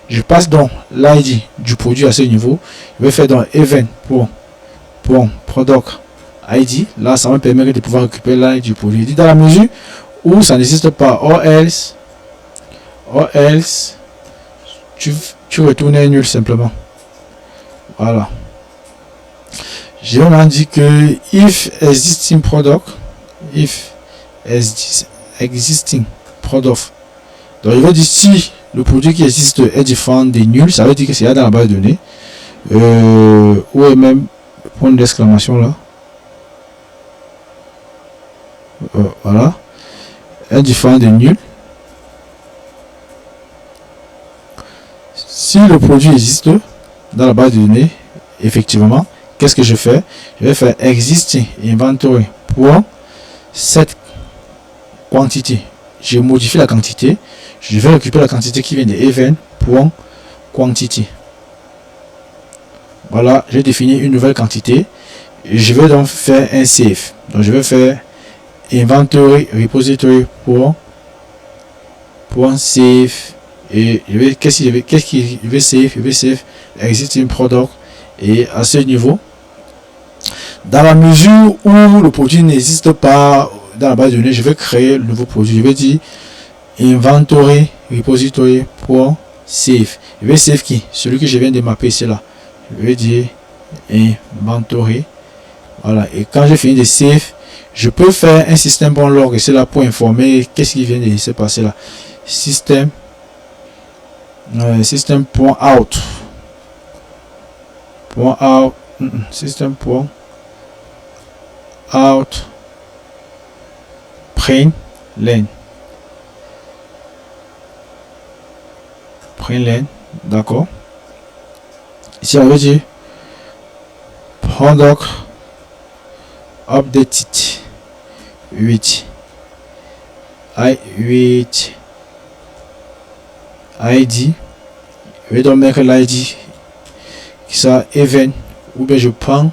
Je passe donc l'ID du produit à ce niveau. Je vais faire dans event pour product ID. Là, ça me permet de pouvoir récupérer l'ID du produit. Dans la mesure où ça n'existe pas, or else, tu retournes nul simplement. Voilà. Je vais maintenant dire que if existing product, donc je vais dire si le produit qui existe est différent des nuls, ça veut dire que c'est là dans la base de données. Ou est même point d'exclamation là. Voilà. Est différent des nuls. Si le produit existe dans la base de données, effectivement, qu'est-ce que je fais? Je vais faire existing inventory pour cette quantité. Je modifie la quantité. Je vais récupérer la quantité qui vient de event.quantity. Voilà, j'ai défini une nouvelle quantité. Et je vais donc faire un save. Donc je vais faire inventory repository pour save. Et je vais qu'est-ce qui je vais save? Je vais save existing product. Et à ce niveau, dans la mesure où le produit n'existe pas dans la base de données, je vais créer le nouveau produit. Je vais dire inventory repository pour save. Je vais save qui? Celui que je viens de mapper ici là. Je vais dire inventory. Voilà. Et quand j'ai fini de save, je peux faire un système.log ici là pour informer qu'est-ce qui vient de se passer là. System.out. System.out print len. D'accord. Ici on veut dire product updated with ID. Je vais donc mettre l'ID qui sera event, ou bien je prends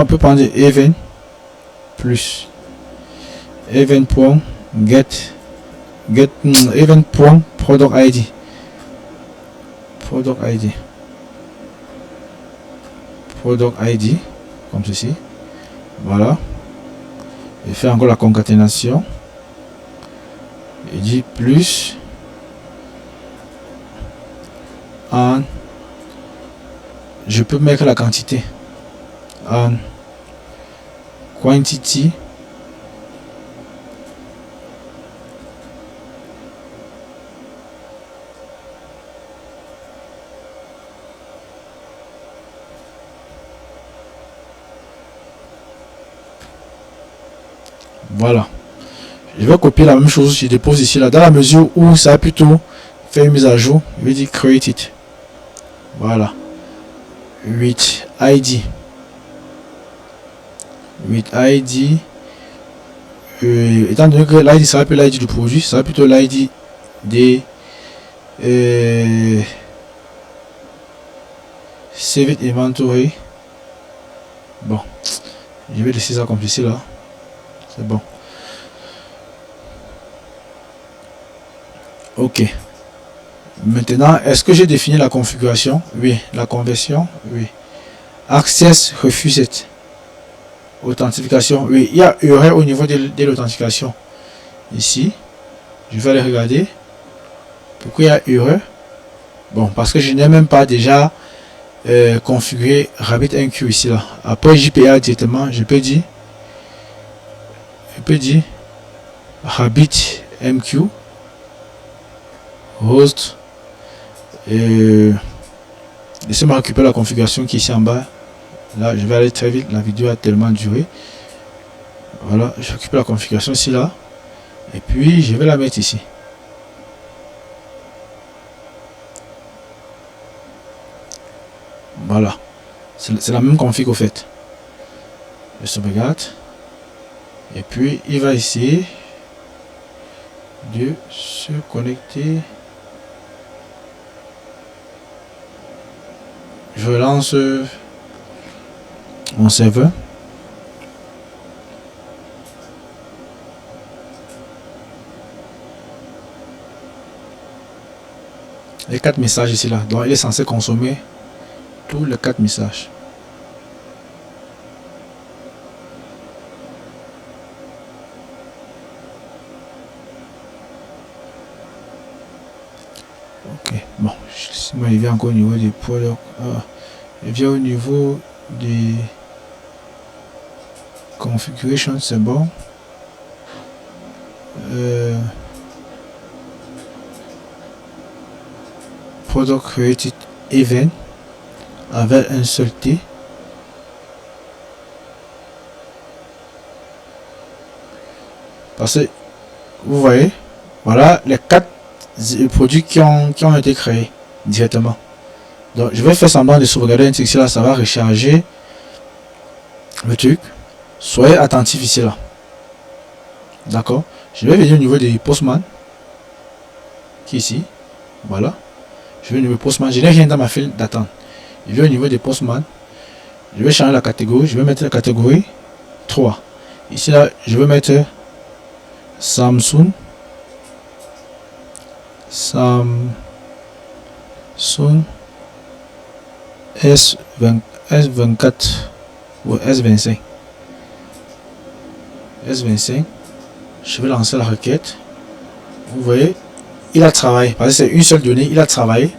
peut prendre event plus event.get event.product ID comme ceci. Voilà, et faire encore la concaténation et dit plus en, je peux mettre la quantité en quantity Voilà. Je vais copier la même chose, je dépose ici là, dans la mesure où ça va plutôt faire une mise à jour. Je vais dire create it. Voilà. 8 ID. 8 ID. Étant donné que l'ID sera plus l'ID du produit, ça sera plutôt l'ID des Save it inventory. Bon, je vais laisser ça comme ceci là. C'est bon. Ok. Maintenant, est-ce que j'ai défini la configuration? Oui. La conversion? Oui. Access refused. Authentification? Oui. Il y a erreur au niveau de l'authentification. Ici. Je vais aller regarder. Pourquoi il y a erreur? Bon, parce que je n'ai même pas déjà configuré RabbitMQ ici là. Après JPA directement, je peux dire RabbitMQ host. Laissez-moi récupérer la configuration qui est ici en bas. Là, je vais aller très vite. La vidéo a tellement duré. Voilà, je récupère la configuration ici là. Et puis, je vais la mettre ici. Voilà. C'est la même config au fait. Je sauvegarde. Et puis, il va essayer de se connecter. Je relance mon serveur. Les 4 messages ici là. Donc il est censé consommer tous les 4 messages. Ok, bon, moi il vient encore au niveau des products. Il vient au niveau des configurations, c'est bon. Product created event avec un seul T. Parce que vous voyez, voilà les 4 produits qui ont été créés directement. Donc je vais faire semblant de sauvegarder un truc ici là, ça va recharger le truc. Soyez attentifs ici là. D'accord. Je vais venir au niveau des Postman. Qui est ici. Voilà. Je vais au niveau des Postman. Je n'ai rien dans ma file d'attente. Je vais au niveau des Postman. Je vais changer la catégorie. Je vais mettre la catégorie 3. Ici là, je vais mettre Samsung S24 ou S25. S25. Je vais lancer la requête. Vous voyez, il a travaillé. Parce que c'est une seule donnée, il a travaillé.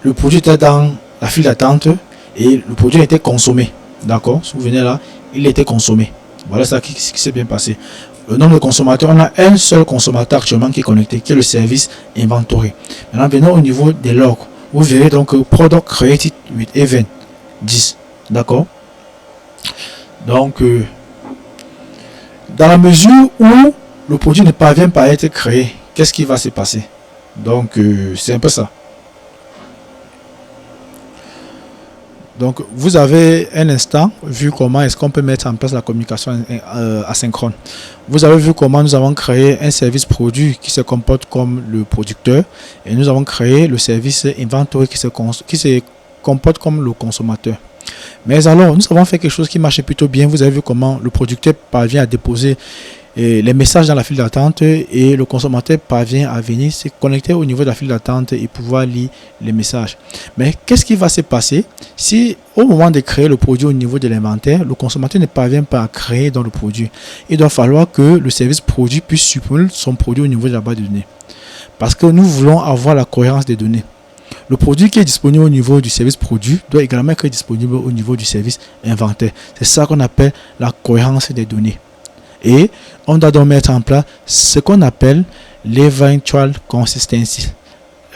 Le produit était dans la file d'attente et le produit a été consommé. D'accord? Si vous venez là, il a été consommé. Voilà ça qui s'est bien passé. Le nombre de consommateurs, on a un seul consommateur actuellement qui est connecté, qui est le service inventory. Maintenant, venons au niveau des logs. Vous verrez donc Product Created with Event 10. D'accord? Donc, dans la mesure où le produit ne parvient pas à être créé, qu'est-ce qui va se passer? Donc, c'est un peu ça. Donc, vous avez un instant vu comment est-ce qu'on peut mettre en place la communication asynchrone. Vous avez vu comment nous avons créé un service produit qui se comporte comme le producteur et nous avons créé le service inventory qui se comporte comme le consommateur. Mais alors, nous avons fait quelque chose qui marche plutôt bien. Vous avez vu comment le producteur parvient à déposer les messages dans la file d'attente et le consommateur parvient à venir se connecter au niveau de la file d'attente et pouvoir lire les messages. Mais qu'est-ce qui va se passer si au moment de créer le produit au niveau de l'inventaire, le consommateur ne parvient pas à créer dans le produit? Il doit falloir que le service produit puisse supprimer son produit au niveau de la base de données. Parce que nous voulons avoir la cohérence des données. Le produit qui est disponible au niveau du service produit doit également être disponible au niveau du service inventaire. C'est ça qu'on appelle la cohérence des données. Et on doit donc mettre en place ce qu'on appelle l'eventual consistency,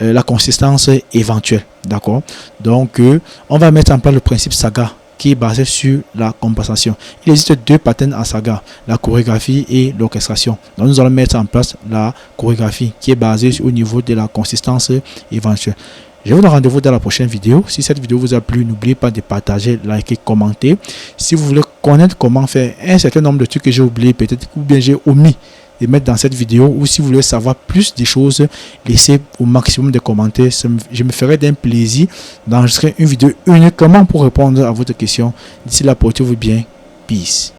la consistance éventuelle. D'accord? Donc, on va mettre en place le principe SAGA qui est basé sur la compensation. Il existe deux patterns en Saga, la chorégraphie et l'orchestration. Donc nous allons mettre en place la chorégraphie qui est basée au niveau de la consistance éventuelle. Je vous donne rendez-vous dans la prochaine vidéo. Si cette vidéo vous a plu, n'oubliez pas de partager, liker, commenter. Si vous voulez connaître comment faire un certain nombre de trucs que j'ai oublié, peut-être ou bien j'ai omis de mettre dans cette vidéo, ou si vous voulez savoir plus des choses, laissez au maximum de commentaires. Je me ferai d'un plaisir d'enregistrer une vidéo uniquement pour répondre à votre question. D'ici là, portez-vous bien. Peace.